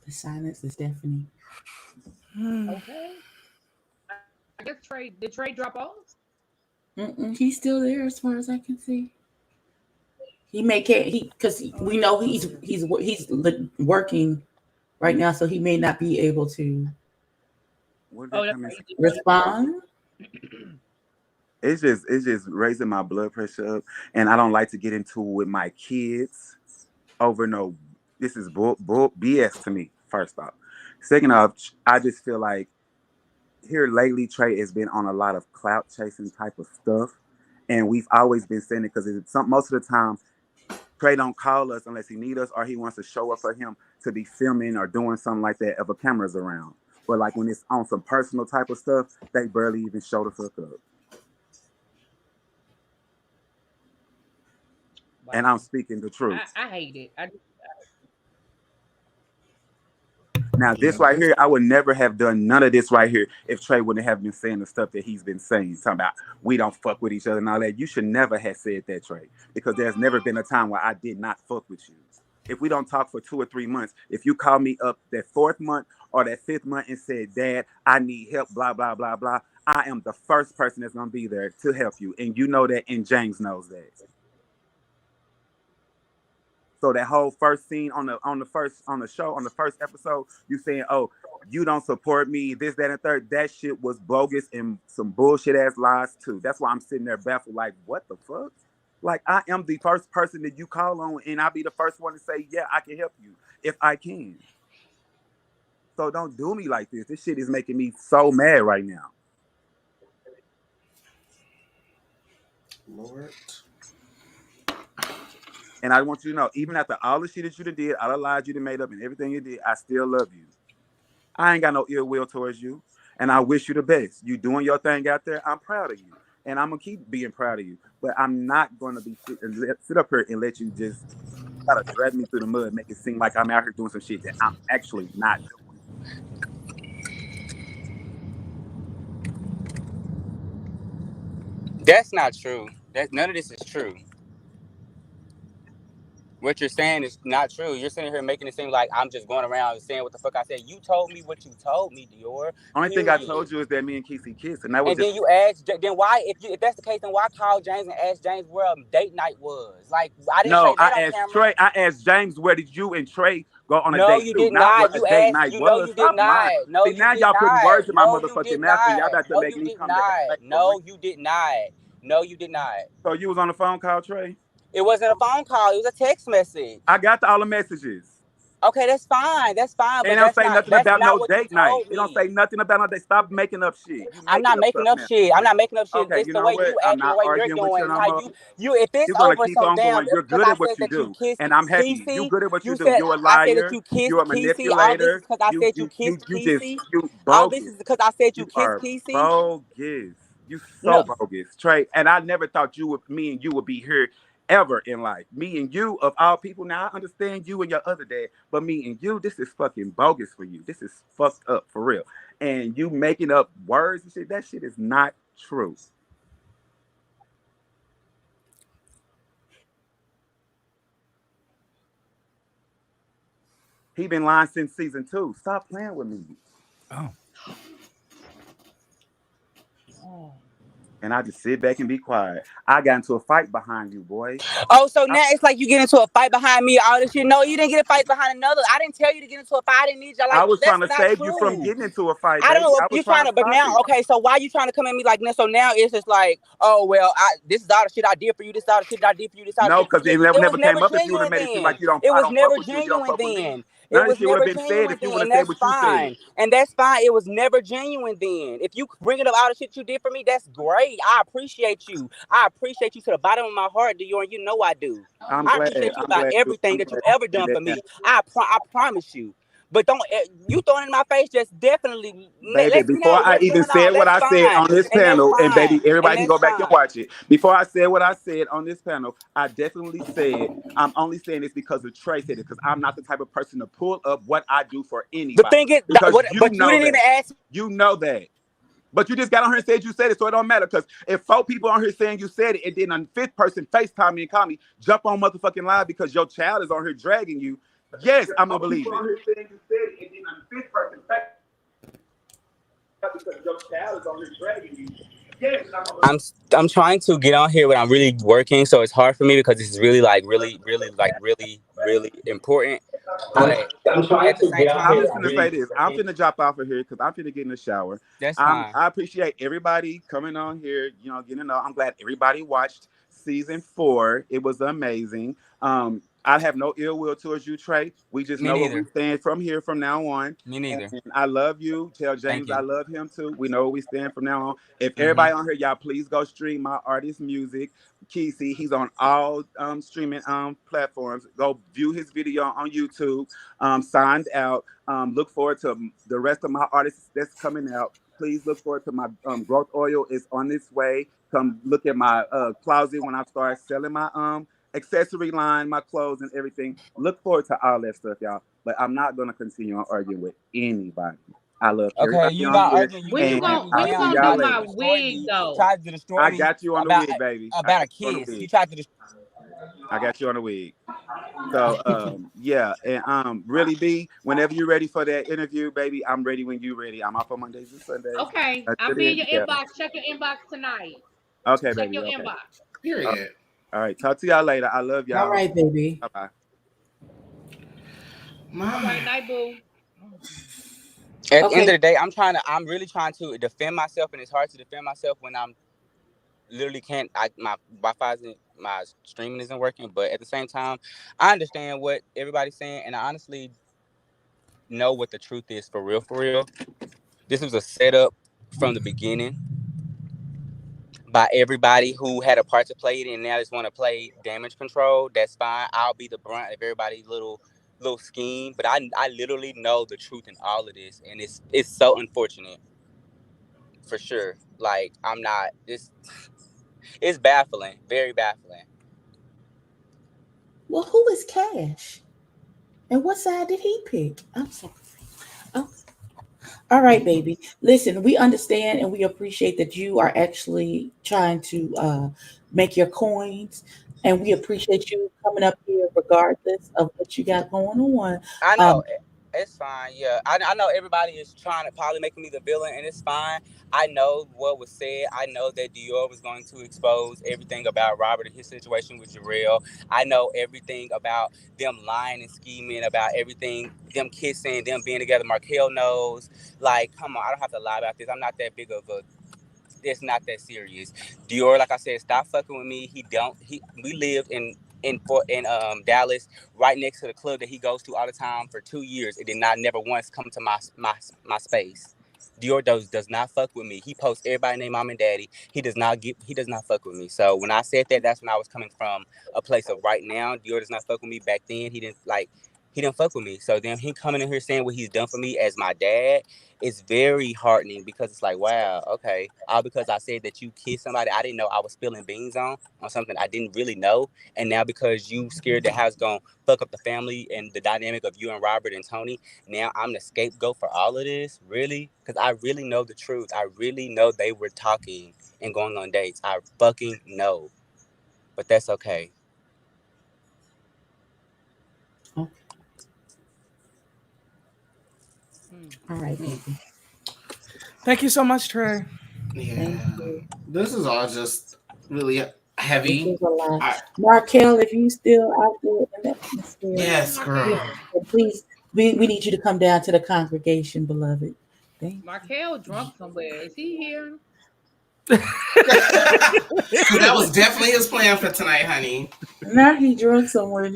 The silence is deafening. Okay. I guess did Trey drop off? He's still there as far as I can see. Because we know he's working right now, so he may not be able to respond. It's just raising my blood pressure up, and I don't like to get into it with my kids over no. This is bull BS to me. First off, second off, I just feel like here lately, Trey has been on a lot of clout chasing type of stuff, and we've always been saying it because most of the time, Trey don't call us unless he needs us or he wants to show up for him to be filming or doing something like that if a camera's around. But like when it's on some personal type of stuff, they barely even show the fuck up. Wow. And I'm speaking the truth. I hate it. Now, this right here, I would never have done none of this right here if Trey wouldn't have been saying the stuff that he's been saying, talking about we don't fuck with each other and all that. You should never have said that, Trey, because there's never been a time where I did not fuck with you. If we don't talk for 2 or 3 months, if you call me up that 4th month or that 5th month and said, Dad, I need help, blah, blah, blah, blah, I am the first person that's going to be there to help you. And you know that, and James knows that. So that whole first scene on the first episode, you saying, "Oh, you don't support me," this, that, and third. That shit was bogus and some bullshit ass lies too. That's why I'm sitting there baffled, like, what the fuck? Like, I am the first person that you call on, and I'll be the first one to say, "Yeah, I can help you if I can." So don't do me like this. This shit is making me so mad right now. Lord. And I want you to know, even after all the shit that you did, all the lies you done made up and everything you did, I still love you. I ain't got no ill will towards you. And I wish you the best. You doing your thing out there. I'm proud of you. And I'm going to keep being proud of you. But I'm not going to be sit up here and let you just try to drag me through the mud, make it seem like I'm out here doing some shit that I'm actually not doing. That's not true. None of this is true. What you're saying is not true. You're sitting here making it seem like I'm just going around saying what the fuck I said. You told me what you told me, Dior. Only thing I told you is that me and Kiki kissed, and that was. And then you asked. Then why? If that's the case, then why call James and ask James where date night was? Like, I didn't say that on camera. Trey. I asked James where did you and Trey go on a date? No, you did not. You asked. You know you did not. No, you did not. Now y'all putting words in my motherfucking mouth, and y'all about to make me come back. No, you did not. No, you did not. So you was on the phone call, Trey? It wasn't a phone call. It was a text message. I got all the messages. Okay, that's fine. That's fine. But it don't say nothing about no date night. It don't say nothing about no date. Stop making up shit. I'm not making up shit. I'm not making up shit. Okay, it's the way you act, the way you're doing. How you if it's over some damn. You're good at what you do, and I'm happy. You're good at what you do. You're a liar. You're a manipulator. Because I said you kissed Kiki. All this is because I said you kissed Kiki. Bogus. You so bogus, Trey. And I never thought me and you would be here ever in life. Me and you, of all people. Now I understand you and your other dad, but me and you, this is fucking bogus for you. This is fucked up for real. And you making up words and shit, that shit is not true. He been lying since season 2. Stop playing with me. Oh. And I just sit back and be quiet. I got into a fight behind you, boy. Oh, so now it's like you get into a fight behind me, all this shit. No, you didn't get a fight behind another. I didn't tell you to get into a fight. I didn't need y'all. Like, I was trying to that's not save true. you from getting into a fight, I baby. don't know. I was You trying to, but now, okay. So why you trying to come at me like this? So now it's just like, oh well, this is all the shit I did for you. This is all the shit I did for you. This all no, because it never came up if you would have made it seem like you don't. It was I don't never fuck with you, you don't genuine fuck with me. then. None It of was this shit would never have been said if you would have said what you said. And that's fine. It was never genuine then. If you bringing up all the shit you did for me, that's great. I appreciate you. I appreciate you to the bottom of my heart, Dior, and you know I do. I appreciate you about everything that you've ever done for me. I promise you. But don't you throwing it in my face? Just definitely, baby. Before I even said what I said on this panel, and baby, everybody can go back and watch it. Before I said what I said on this panel, I definitely said I'm only saying this because of Trey said it. Because I'm not the type of person to pull up what I do for anybody. The thing is, because but you didn't even ask. You know that. But you just got on here and said you said it, so it don't matter. Because if 4 people on here saying you said it, and then a 5th person FaceTime me and call me, jump on motherfucking live because your child is on here dragging you. Yes, I'm gonna believe it. I'm trying to get on here, but I'm really working, so it's hard for me because this is really really important. But I'm trying to get on. I'm just gonna say this. I'm finna drop off of here because I'm finna get in the shower. That's fine. I appreciate everybody coming on here. You know, getting to know. I'm glad everybody watched season 4. It was amazing. I have no ill will towards you, Trey. We just know where we stand from here from now on. Me neither. And I love you. Tell James I love him too. We know where we stand from now on. If everybody on here, y'all please go stream my artist music. Quisi, he's on all streaming platforms. Go view his video on YouTube. Signed out. Look forward to the rest of my artists that's coming out. Please look forward to my growth oil is on its way. Come look at my closet when I start selling my accessory line, my clothes and everything. Look forward to all that stuff, y'all. But I'm not gonna continue on arguing with anybody. I love everybody. You not arguing. When you gonna do my wig though? Tried to destroy I got you on the wig, baby. About a kiss. You tried to destroy. I got you on the wig. So yeah, and really B, whenever you're ready for that interview, baby, I'm ready when you're ready. I'm off on Mondays and Sundays. Okay, I'll be in your inbox. Check your inbox tonight. Okay, check baby. Check your inbox. Period. All right, talk to y'all later. I love y'all. All right, baby. Bye bye. All right, night, boo. At the end of the day, I'm really trying to defend myself, and it's hard to defend myself when I'm literally can't. My Wi-Fi isn't, my streaming isn't working. But at the same time, I understand what everybody's saying, and I honestly know what the truth is for real. For real, this was a setup from the beginning by everybody who had a part to play it, and now just want to play damage control. That's fine. I'll be the brunt of everybody's little scheme, but I literally know the truth in all of this, and it's so unfortunate for sure. Like I'm not. It's baffling, very baffling. Well, who is Cash, and what side did he pick? I'm sorry. Oh. All right, baby. Listen, we understand and we appreciate that you are actually trying to make your coins, and we appreciate you coming up here regardless of what you got going on. I know. It's fine. Yeah, I know everybody is trying to probably make me the villain, and it's fine. I know what was said. I know that Dior was going to expose everything about Robert and his situation with Jarrell. I know everything about them lying and scheming about everything, them kissing, them being together. Markel knows. Like, come on, I don't have to lie about this. I'm not that big of a. It's not that serious. Dior, like I said, stop fucking with me. We lived in Dallas, right next to the club that he goes to all the time for 2 years. It did not never once come to my space. Dior does not fuck with me. He posts everybody named mom and daddy. He does not fuck with me. So when I said that, that's when I was coming from a place of right now. Dior does not fuck with me. Back then, he didn't fuck with me. So then he coming in here saying what he's done for me as my dad is very heartening, because it's like, wow, okay. All because I said that you kissed somebody I didn't know I was spilling beans on something I didn't really know. And now because you scared that how it's going to fuck up the family and the dynamic of you and Robert and Tony, now I'm the scapegoat for all of this? Really? Because I really know the truth. I really know they were talking and going on dates. I fucking know. But that's okay. Okay. All right, baby. Thank you so much, Trey. Yeah, this is all just really heavy. This is a lot. Markel, if you still out there in the atmosphere, yes, girl. Please, we need you to come down to the congregation, beloved. Markel drunk somewhere. Is he here? That was definitely his plan for tonight, honey. Now he drunk somewhere. I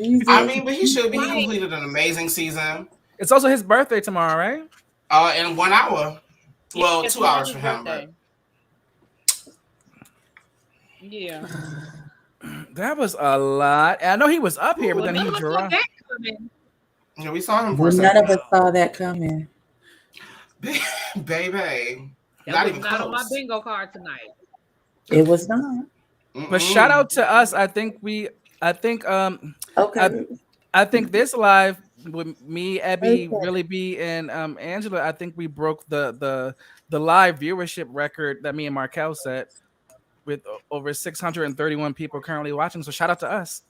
mean, but he should be. He completed an amazing season. It's also his birthday tomorrow, right? In 1 hour. Well, 2 hours for him. But... Yeah. That was a lot. I know he was up here, but then he dropped. Yeah, we saw him for a second. None of us saw that coming. Baby. That was not on my bingo card tonight. It was not. But shout out to us. I think this live with me, Ebbie, Really B, and Angela, I think we broke the live viewership record that me and Markel set with over 631 people currently watching. So shout out to us.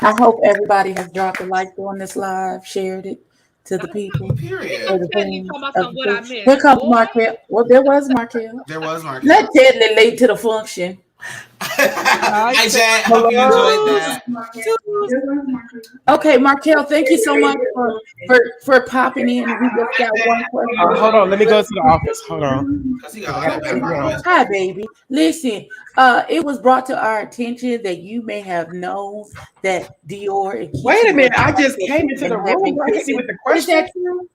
I hope everybody has dropped a like on this live, shared it to the people. Period. Here comes Markel. Well, there was Markel. Let Teddlie late to the function. Hi, Jett. Hope you enjoyed that. Okay, Markel, thank you so much for popping in. We just got one question. Hold on, let me go to the office. Hold on. Hi, baby. Listen, it was brought to our attention that you may have known that Dior and Kiki. Wait a minute, I just came into the room. I hit me with the question. Is that true?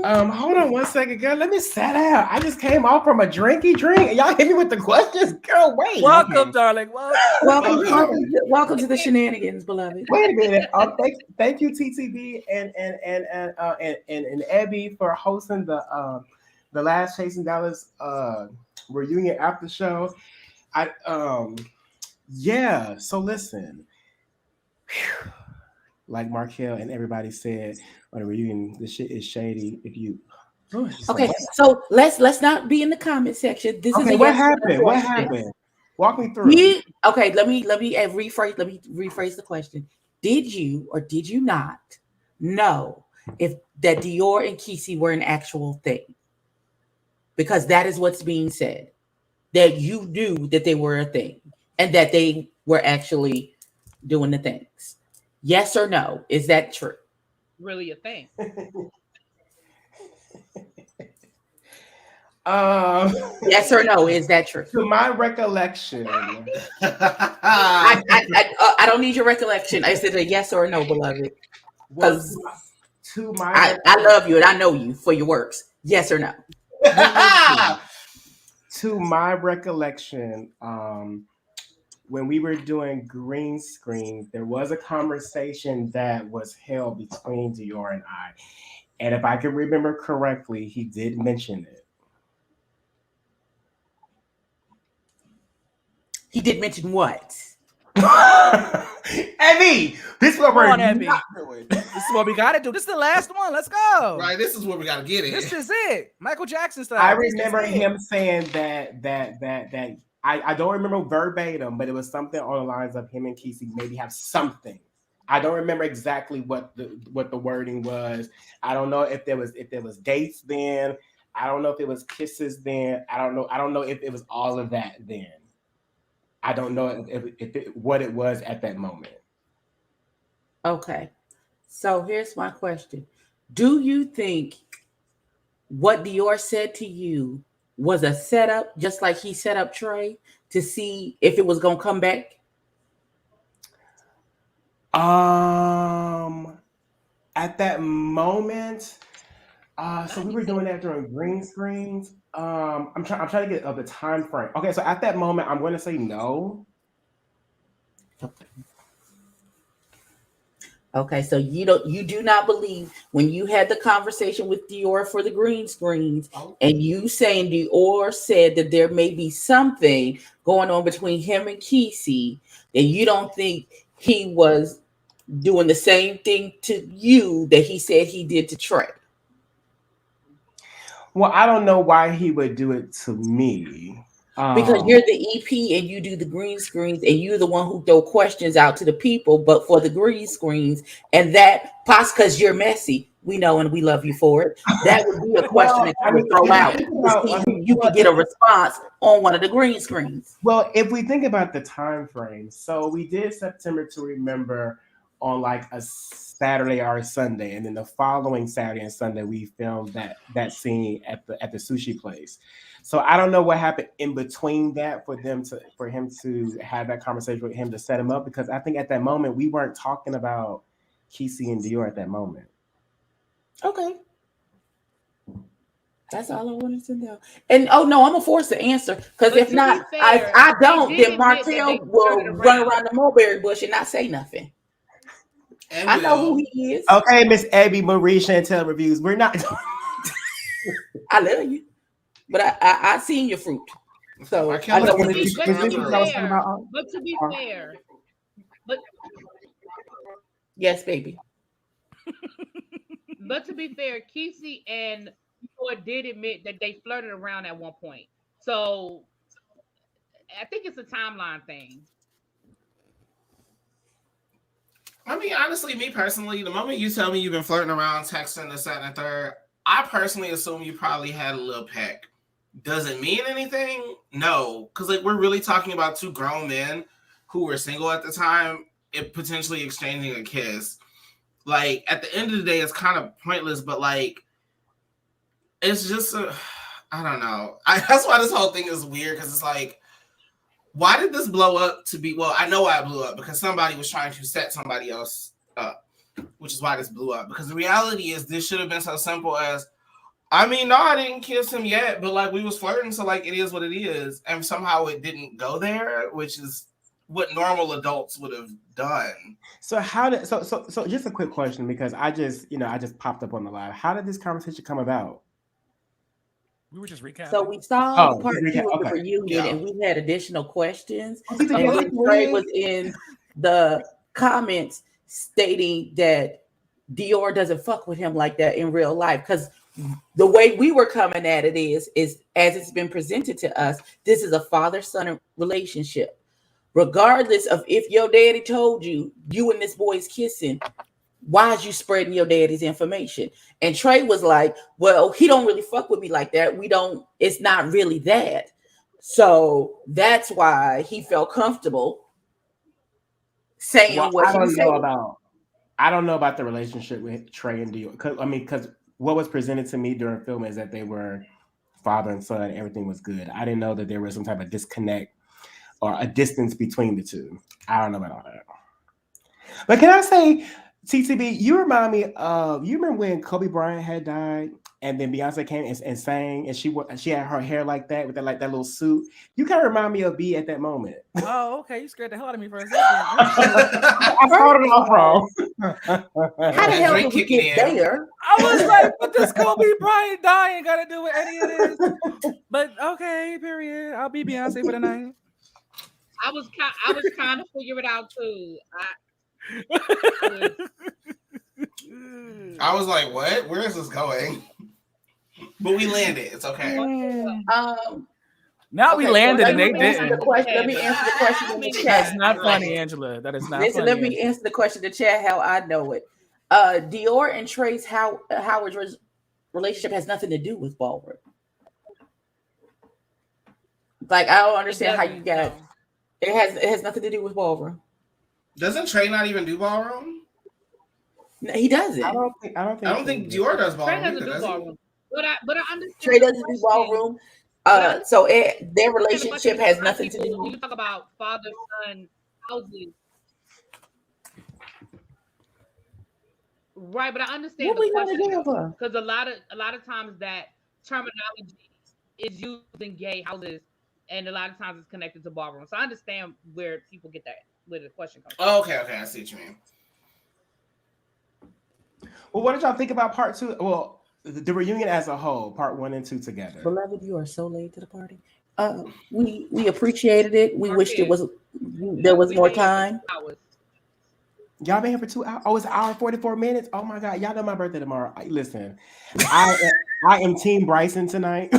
Hold on 1 second, girl. Let me sit out. I just came off from a drinky drink. Y'all hit me with the questions, girl. Wait. Welcome, darling. Welcome to the shenanigans, beloved. Wait a minute. Thank you, TTB and Ebbie for hosting the last Chasing Dallas reunion after show. So listen. Whew. Like Markel and everybody said on the reunion, this shit is shady. If you okay, so let's not be in the comment section. This is what happened. What happened? Walk me through. Let me rephrase the question. Did you or did you not know if that Dior and Quisi were an actual thing? Because that is what's being said. That you knew that they were a thing and that they were actually doing the things. Yes or no? Is that true? Really a thing? Yes or no? Is that true? To my recollection, I don't need your recollection. I said a yes or a no, beloved. Because I love you and I know you for your works. Yes or no? To my recollection, when we were doing green screen, there was a conversation that was held between Dior and I. And if I can remember correctly, he did mention it. He did mention what? Ebbie, this is what we're not doing. This is what we got to do. This is the last one. Let's go. Right, this is where we got to get it. This is it. Michael Jackson style. I remember him saying that I don't remember verbatim, but it was something on the lines of him and Quisi maybe have something. I don't remember exactly what the wording was. I don't know if there was dates then. I don't know if it was kisses then. I don't know if it was all of that then. I don't know what it was at that moment. Okay. So here's my question. Do you think what Dior said to you was a setup, just like he set up Trey to see if it was going to come back? At that moment, so we were doing that during green screens. I'm trying to get the time frame. Okay, so at that moment, I'm going to say no. Okay, so you do not believe when you had the conversation with Dior for the green screens, and you saying Dior said that there may be something going on between him and Quisi, that you don't think he was doing the same thing to you that he said he did to Trey? Well, I don't know why he would do it to me. Because you're the EP and you do the green screens and you're the one who throw questions out to the people, but for the green screens and that because you're messy. We know and we love you for it. That would be a question that you would throw out to see you could get a response on one of the green screens. Well, if we think about the time frame, so we did September to Remember on like a Saturday or a Sunday, and then the following Saturday and Sunday we filmed that scene at the sushi place. So I don't know what happened in between that for him to have that conversation with him to set him up, because I think at that moment we weren't talking about Quisi and Dior at that moment. Okay. That's all I wanted to know. And oh no, I'm gonna force the answer, because if not, I don't, then Markel will run around the mulberry bush and not say nothing. And I know who he is. Okay, Miss Ebbie Chantel Reviews. We're not. I love you, but I seen your fruit. So I know what it is. But to be fair, but yes, baby. But to be fair, Quisi and Dior did admit that they flirted around at one point. So I think it's a timeline thing. I mean, honestly, me personally, the moment you tell me you've been flirting around, texting this, that, and the third, I personally assume you probably had a little peck. Does it mean anything? No, because like we're really talking about two grown men who were single at the time, potentially exchanging a kiss. Like, at the end of the day, it's kind of pointless, but, like, it's just, I don't know. That's why this whole thing is weird, because it's like, why did this blow up to be, well, I know why it blew up, because somebody was trying to set somebody else up, which is why this blew up. Because the reality is, this should have been so simple as, I mean, no, I didn't kiss him yet, but, like, we was flirting, so, like, it is what it is. And somehow it didn't go there, which is what normal adults would have done. So how did so just a quick question, because I just popped up on the live. How did this conversation come about? We were just recapping. So we saw part 2 of the reunion, and we had additional questions. And then Trey was in the comments stating that Dior doesn't fuck with him like that in real life, because the way we were coming at it is as it's been presented to us, this is a father-son relationship. Regardless of if your daddy told you and this boy's kissing, why is you spreading your daddy's information? And Trey was like, well, he don't really fuck with me like that. It's not really that. So that's why he felt comfortable saying what he said. I don't know about the relationship with Trey and Dior. Because what was presented to me during film is that they were father and son, everything was good. I didn't know that there was some type of disconnect or a distance between the two. I don't know about all that. But can I say, TTB, you remind me of, you remember when Kobe Bryant had died and then Beyonce came and sang, and she had her hair like that with that little suit? You kind of remind me of B at that moment. Oh, okay. You scared the hell out of me for a second. I started off wrong. How the hell did we get there? I was like, what does Kobe Bryant dying got to do with any of this? But okay, period. I'll be Beyonce for the night. I was trying to figure it out too. I was like, what? Where is this going? But we landed. It's okay. Now we landed and they didn't. Let me answer the question in the chat. That's not funny, Angela. That is not funny. Let me answer the question in the chat how I know it. Dior and Trey's Howard's relationship has nothing to do with ballroom. Like, I don't understand how you got it has nothing to do with ballroom. Doesn't Trey not even do ballroom? No, he doesn't. I don't think Dior does ballroom. Trey doesn't do ballroom. But I understand. Trey doesn't do ballroom. So their relationship has nothing to do. You talk about father-son houses, right? But I understand the question, because a lot of times that terminology is used in gay houses, and a lot of times it's connected to ballroom. So I understand where people get that, where the question comes from. Oh, okay, I see what you mean. Well, what did y'all think about part 2? Well, the reunion as a whole, part 1 and 2 together. Beloved, you are so late to the party. We appreciated it. We wished there was more time. Y'all been here for 2 hours. Oh, it's an hour and 44 minutes. Oh my God, y'all know my birthday tomorrow. Listen, I am Team Bryson tonight.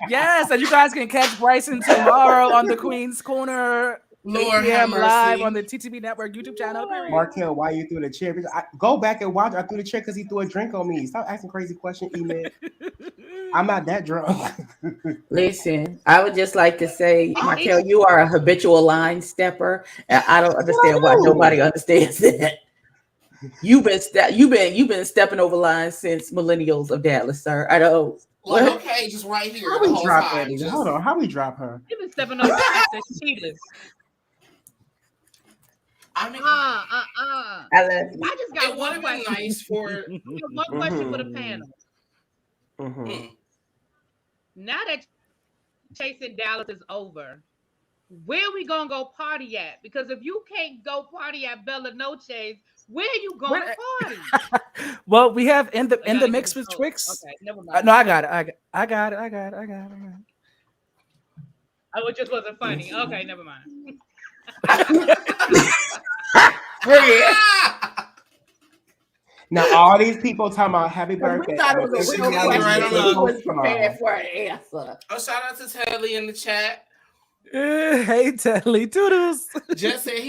Yes, and you guys can catch Bryson tomorrow on the Queen's Corner Lord PM have live mercy. on the TTB Network YouTube channel. Period. Markel, why you threw the chair? Go back and watch. I threw the chair because he threw a drink on me. Stop asking crazy questions, Email. I'm not that drunk. Listen, I would just like to say, Markel, you are a habitual line stepper, and I don't understand why nobody understands that. You've been stepping over lines since millennials of Dallas, sir. I don't. Like, okay, just right here. How we drop Eddie? Just... Hold on, how we drop her? You've been stepping over since Cheetahs. I mean, I just got one question. Nice for one question for the panel. Mm-hmm. Now that Chasing Dallas is over, where we gonna go party at? Because if you can't go party at Bella Noche's, where you going to party? Well, we have in the mix with Twixt. Okay, never mind. No, I got it. I got it. Oh, it just wasn't funny. Okay, never mind. Now all these people talking about happy birthday. We thought it was a real question. He was prepared for an answer. Oh, shout out to Teddlie in the chat. Hey Teddlie, doodles. Jett said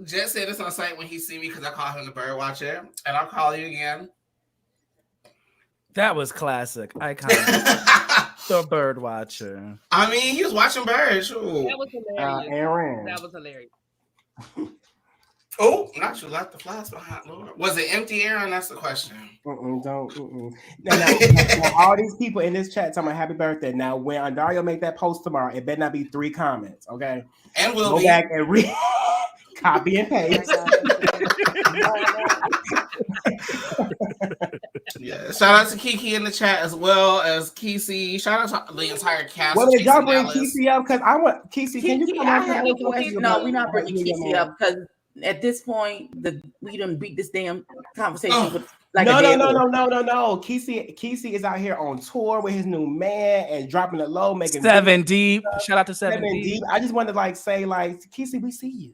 Jett said it's on site when he see me because I call him the bird watcher, and I'll call you again. That was classic. Iconic. The bird watcher. I mean, he was watching birds. Ooh. That was hilarious. Aaron. That was hilarious. Oh, not you left the flies behind, Lord. Was it empty, Aaron? That's the question. Now, all these people in this chat talking about happy birthday. Now, when Andario make that post tomorrow, it better not be 3 comments, okay? And we'll go back and read, copy and paste. Yeah. Shout out to Kiki in the chat as well as Quisi. Shout out to the entire cast. Well, did y'all bring Quisi up? Because I want Quisi. Can you come on? No, we're not bringing Quisi up because at this point, we done beat this damn conversation with like no. Quisi is out here on tour with his new man and dropping it low, making 7 Deep. Shout out to 7 Deep. I just wanted to say Quisi, we see you.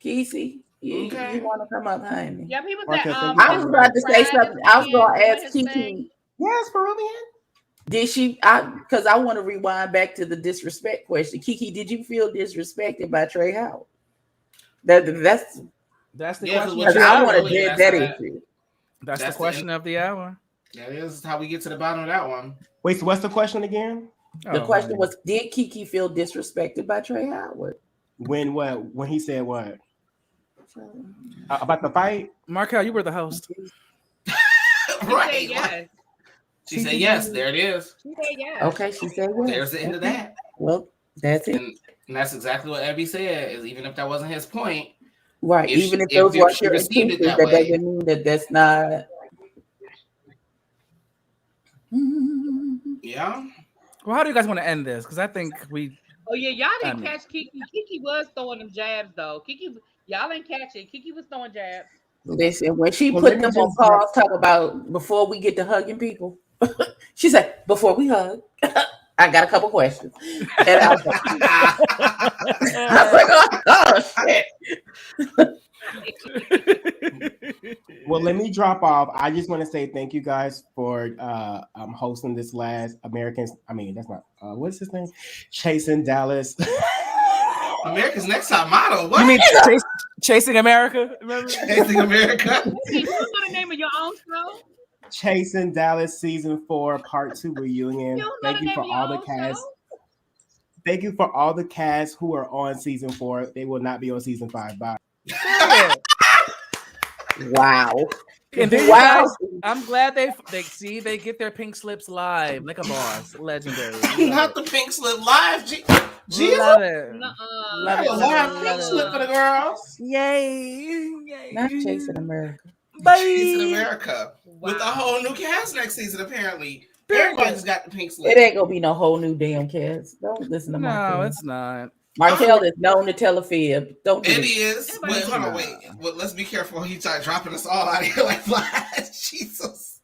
Quisi, you want to come up, honey? Yeah, people that I was about to say something. I was going to ask Kiki. Yes, Peruvian. Did she? Because I want to rewind back to the disrespect question. Kiki, did you feel disrespected by Trey Howard? That's the question. I want to get that issue. That's the question of the hour. That is how we get to the bottom of that one. Wait, so what's the question again? The question was, did Kiki feel disrespected by Trey Howard? When what? When he said what? About the fight? Markel, you were the host. Right. Yes. She said yes. There it is. She said yes. Okay, she said yes. There's the end of that. Well, that's it. And that's exactly what Ebbie said. Is even if that wasn't his point, right? Even if those weren't your intentions, that doesn't mean that that's not. Yeah. Well, how do you guys want to end this? Because I think we. Oh yeah, y'all didn't catch Kiki. Kiki was throwing them jabs though. Kiki, y'all didn't catch it. Kiki was throwing jabs. Listen, when she put them on pause, talk about before we get to hugging people. She said, "Before we hug, I got a couple questions." And I was like, "Oh shit." Well, let me drop off. I just want to say thank you guys for hosting this last Americans. I mean, that's not what's his name? Chasing Dallas. America's Next Top Model. What? You mean Chasing America? Remember? Chasing America. You know the name of your own show? Chasing Dallas Season 4 Part 2 reunion. Thank you for all the cast. Thank you for all the cast who are on Season 4. They will not be on Season 5. Bye. Wow. And wow. I'm glad they get their pink slips live like a boss. Legendary. Not the pink slip live. Jesus. Love it. Love it. Live pink slip for the girls. Yay. Not Chasing America. Chasing America. With a whole new cast next season, apparently. Everybody's got the pink slip. It ain't gonna be no whole new damn cast. Don't listen to Markel. No, it's not. Markel is known to tell a fib. Don't do it. Is. Wait, hold on, wait. Well, let's be careful. He started dropping us all out of here like flies. Jesus.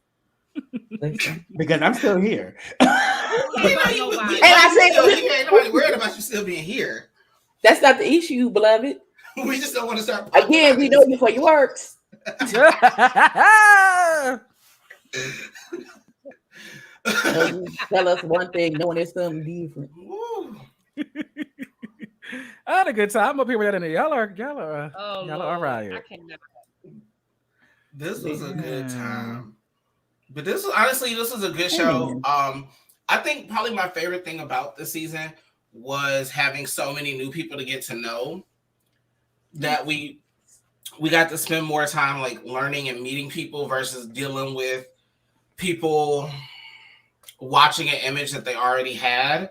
Because I'm still here. And I said, ain't nobody worried about you still being here. That's not the issue, beloved. We just don't want to start. Again, we know you for your works. Tell us one thing, knowing it's something different. I had a good time up here with that in the y'all are all right. I cannot. This was a good time. But this was a good show. I think probably my favorite thing about this season was having so many new people to get to know, that we got to spend more time like learning and meeting people versus dealing with people watching an image that they already had.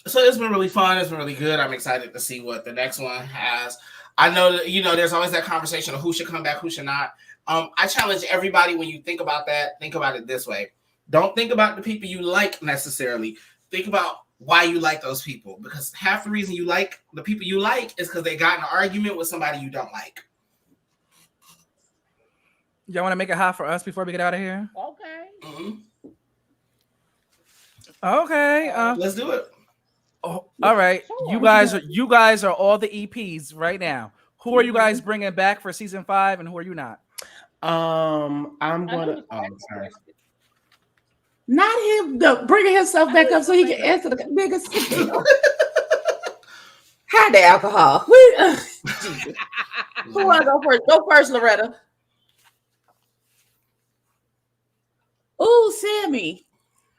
So it's been really fun. It's been really good. I'm excited to see what the next one has. I know that, there's always that conversation of who should come back, who should not. I challenge everybody, when you think about that, think about it this way. Don't think about the people you like necessarily. Think about why you like those people, because half the reason you like the people you like is because they got in an argument with somebody you don't like. Y'all want to make it hot for us before we get out of here? Okay. Mm-hmm. Okay. Let's do it. Oh, all right. You guys are all the EPs right now. Who are you guys bringing back for season 5, and who are you not? I'm gonna. Oh, sorry. Not him bringing himself back up so he can answer the biggest. Hide the alcohol. Who want to go first? Go first, Loretta. Oh, Sammy.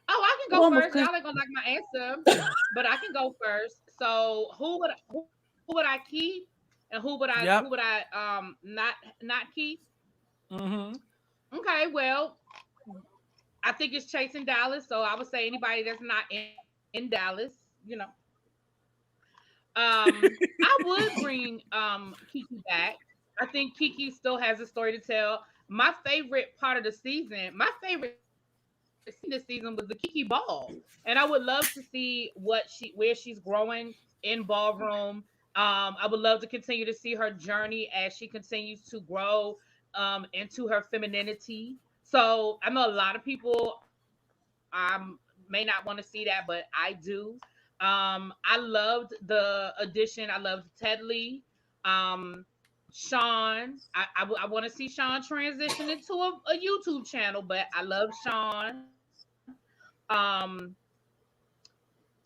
Oh, I can go first. Y'all ain't gonna like my answer, but I can go first. So who would I keep, and who would I not keep? Mm-hmm. Okay, well, I think it's Chase in Dallas, so I would say anybody that's not in Dallas, I would bring KeeKee back. I think KeeKee still has a story to tell. My favorite part of the season, this season was the KeeKee ball, and I would love to see where she's growing in ballroom. I would love to continue to see her journey as she continues to grow into her femininity. So I know a lot of people may not want to see that, but I do. I loved the addition. I loved Teddlie. Sean. I want to see Sean transition into a YouTube channel, but I love Sean. I'm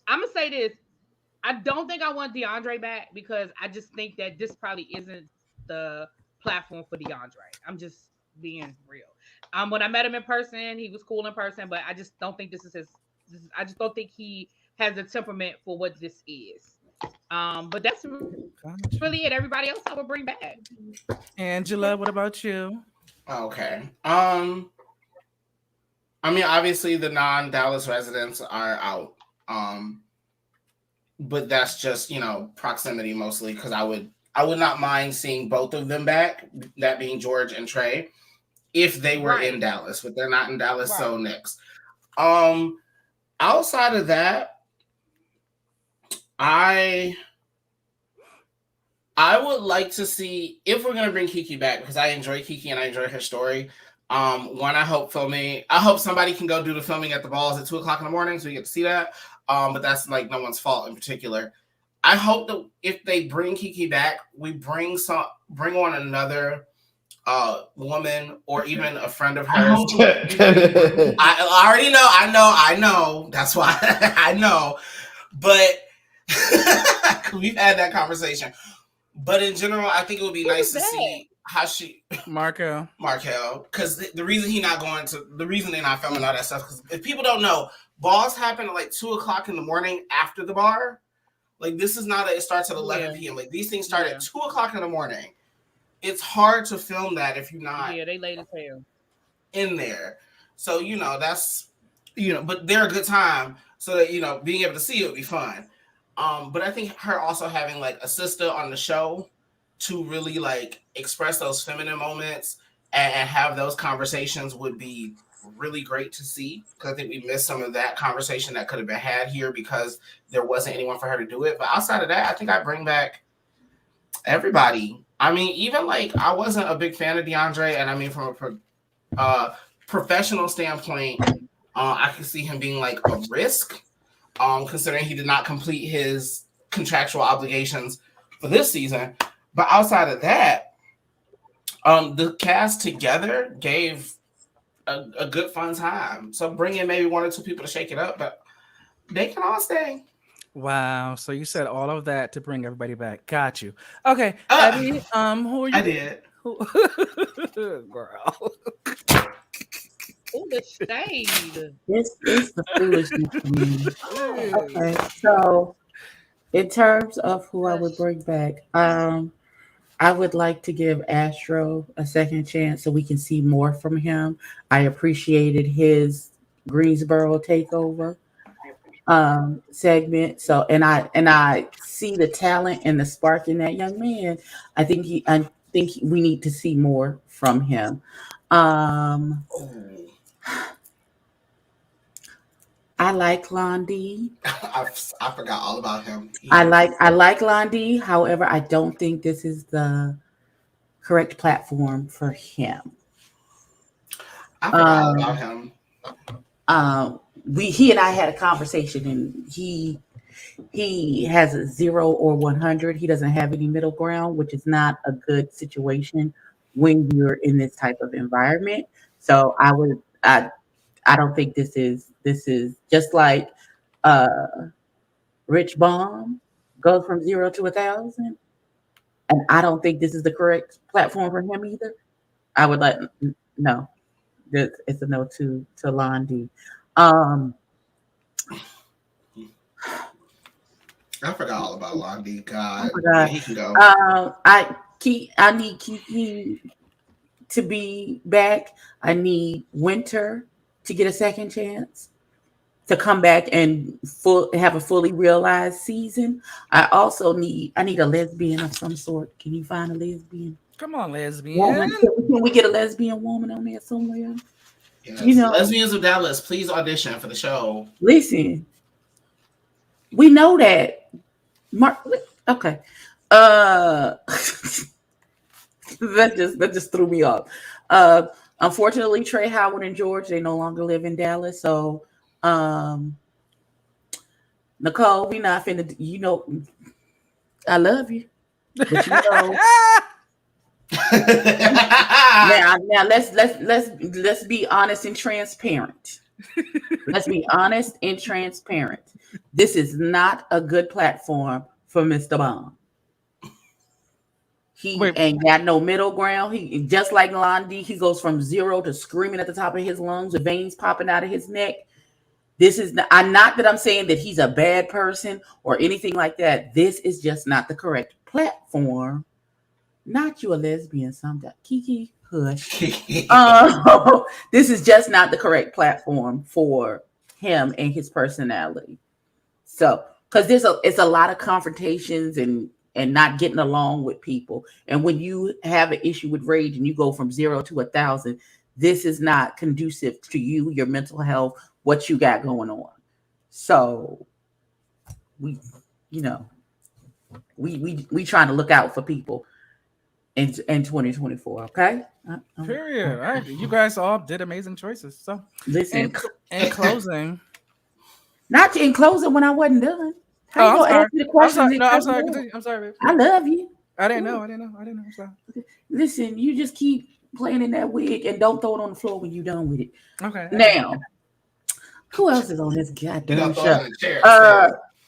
gonna say this. I don't think I want DeAndre back, because I just think that this probably isn't the platform for DeAndre. I'm just being real. When I met him in person, he was cool in person, but I just don't think I just don't think he has the temperament for what this is. But that's really it. Everybody else I would bring back. Angela, what about you? Okay. I mean, obviously the non-Dallas residents are out. But that's just, proximity mostly, because I would not mind seeing both of them back, that being George and Trey, if they were in Dallas, but they're not in Dallas, so next. Outside of that, I would like to see, if we're gonna bring KeeKee back, because I enjoy KeeKee and I enjoy her story. I hope somebody can go do the filming at the balls at 2:00 in the morning, so we get to see that. But that's like no one's fault in particular. I hope that if they bring KeeKee back, we bring on another woman or even a friend of hers. I already know. I know. That's why I know. But we've had that conversation. But in general, I think it would be nice to see how Markel, because the reason they're not filming all that stuff, because if people don't know, balls happen at like 2:00 in the morning after the bar. Like, this is not it starts at 11 p.m. Like, these things start at 2:00 in the morning. It's hard to film that if you're not they late as hell in there. So that's but they're a good time, so that being able to see it would be fun. But I think her also having like a sister on the show to really like express those feminine moments and have those conversations would be really great to see, because I think we missed some of that conversation that could have been had here because there wasn't anyone for her to do it. But outside of that, I think I bring back everybody. I mean, even like I wasn't a big fan of DeAndre, and I mean from a professional standpoint, I could see him being like a risk, considering he did not complete his contractual obligations for this season. But outside of that, the cast together gave a good fun time. So bring in maybe 1 or 2 people to shake it up, but they can all stay. Wow. So you said all of that to bring everybody back. Got you. Okay. Eddie, who are you? I did. Girl. Oh, the shade. It's the foolishness for me. Okay, so in terms of who I would bring back, I would like to give Astro a second chance so we can see more from him. I appreciated his Greensboro takeover segment. So and I see the talent and the spark in that young man. I think we need to see more from him. I like Lon D. I forgot all about him. I like Lon D. However, I don't think this is the correct platform for him. I forgot about him. He and I had a conversation, and he has a 0 or 100. He doesn't have any middle ground, which is not a good situation when you're in this type of environment. So I don't think this is just like Rich Bomb goes from 0 to 1,000, and I don't think this is the correct platform for him either. I would no. It's a no to Lon D. I forgot all about Lon D. God, he can go. I need Kiki to be back. I need Winter to get a second chance to come back and have a fully realized season. I also need a lesbian of some sort. Can you find a lesbian? Come on, lesbian. Woman. Can we get a lesbian woman on there somewhere? Yes. You know, Lesbians of Dallas, please audition for the show. Listen, we know that. Okay. That just threw me off. Unfortunately, Trey Howard and George, they no longer live in Dallas. So, Nicole, we not finna, I love you. But now let's be honest and transparent. Let's be honest and transparent. This is not a good platform for Mr. Bomb. He ain't got no middle ground. He just like Lon D, he goes from 0 to screaming at the top of his lungs with veins popping out of his neck. This is not that I'm saying that he's a bad person or anything like that. This is just not the correct platform. Not you a lesbian, something. Kiki, hush. This is just not the correct platform for him and his personality. So, because it's a lot of confrontations and not getting along with people. And when you have an issue with rage and you go from 0 to 1,000, this is not conducive to you, your mental health, what you got going on. So we trying to look out for people in 2024. Okay. Period. All right. You guys all did amazing choices. So listen, in closing. Not in closing when I wasn't done. I'm sorry. I'm sorry, baby. I love you. I didn't know. I'm sorry. Listen, you just keep playing in that wig and don't throw it on the floor when you're done with it. Okay. Now, who else is on this goddamn show?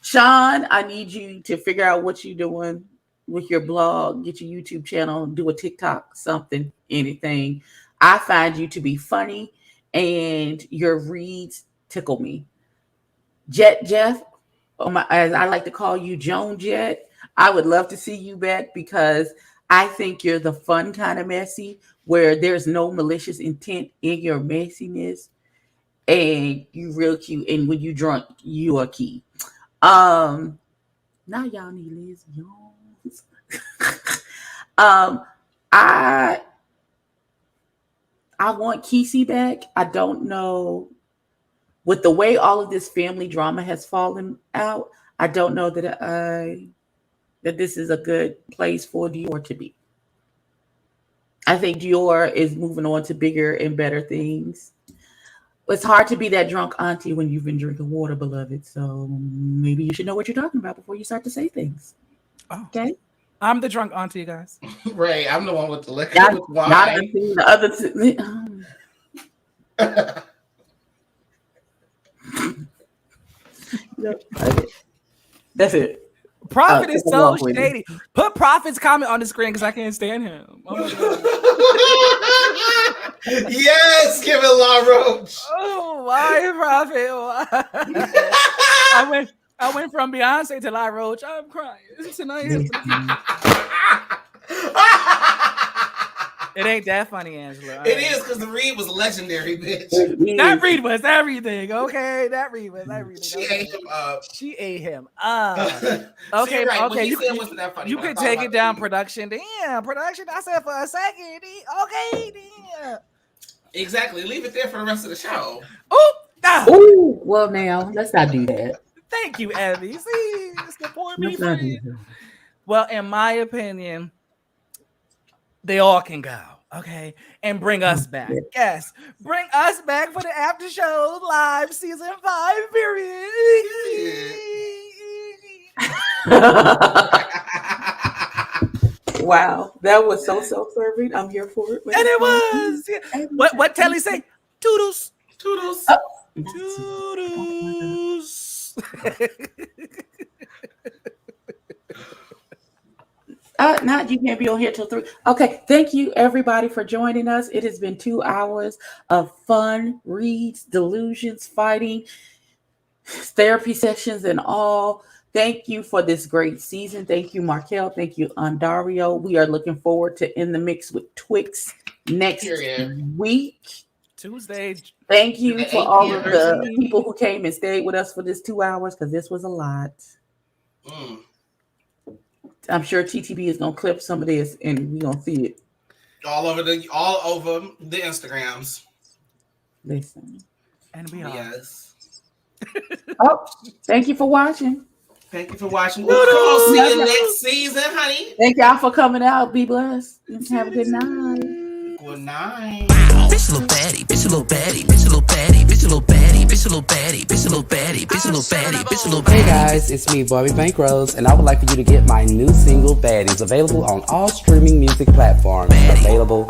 Sean, I need you to figure out what you're doing with your blog, get your YouTube channel, do a TikTok, something, anything. I find you to be funny and your reads tickle me. Jett Jeff, as I like to call you, Joan Jett, I would love to see you back because I think you're the fun kind of messy where there's no malicious intent in your messiness, and you real cute. And when you drunk, you are key. Now y'all need lesbians. I want Quisi back. I don't know. With the way all of this family drama has fallen out, I don't know that this is a good place for Dior to be. I think Dior is moving on to bigger and better things. It's hard to be that drunk auntie when you've been drinking water, beloved. So maybe you should know what you're talking about before you start to say things. Oh. Okay? I'm the drunk auntie, guys. Right. I'm the one with the liquor. Not auntie, the other That's it. Prophet is so shady. Put Prophet's comment on the screen because I can't stand him. Oh yes, give it La Roach. Oh, why Prophet? Why? I went from Beyonce to La Roach. I'm crying tonight. It ain't that funny, Angela. It is because the read was legendary, bitch. That read was everything. Okay, that read was everything. She ate him up. She ate him up. Okay, right. Okay. You can take it down, production. Damn, production. I said for a second. Okay, damn. Exactly. Leave it there for the rest of the show. Ooh. Well, now let's not do that. Thank you, Abby. See, support me. Well, in my opinion, they all can go, okay, and bring us back. Yes, bring us back for the after show live season 5. Period. Wow, that was so self-serving. I'm here for it. And it was. Yeah. What Teddlie say? Toodles. Toodles. Toodles. Not you can't be on here till 3. Okay, thank you everybody for joining us. It has been 2 hours of fun, reads, delusions, fighting, therapy sessions, and all. Thank you for this great season. Thank you, Markel. Thank you, Andario. We are looking forward to In the Mix with Twixt next week. Tuesday. Thank you for all of the people who came and stayed with us for this 2 hours because this was a lot. I'm sure TTB is gonna clip some of this and we're gonna see it all over the Instagrams. Listen, and we are. Yes. Thank you for watching. Thank you for watching. We'll see you next season, honey. Thank y'all for coming out. Be blessed. Have a good night. Good night. Bitch a little baddie, bitch a little baddie, bitch a little baddie, bitch a little baddie, bitch a little baddie, bitch a little baddie, bitch a little baddie, bitch a little baddie. Hey guys, it's me, Bobby Bankrose, and I would like for you to get my new single, Baddies, available on all streaming music platforms. Available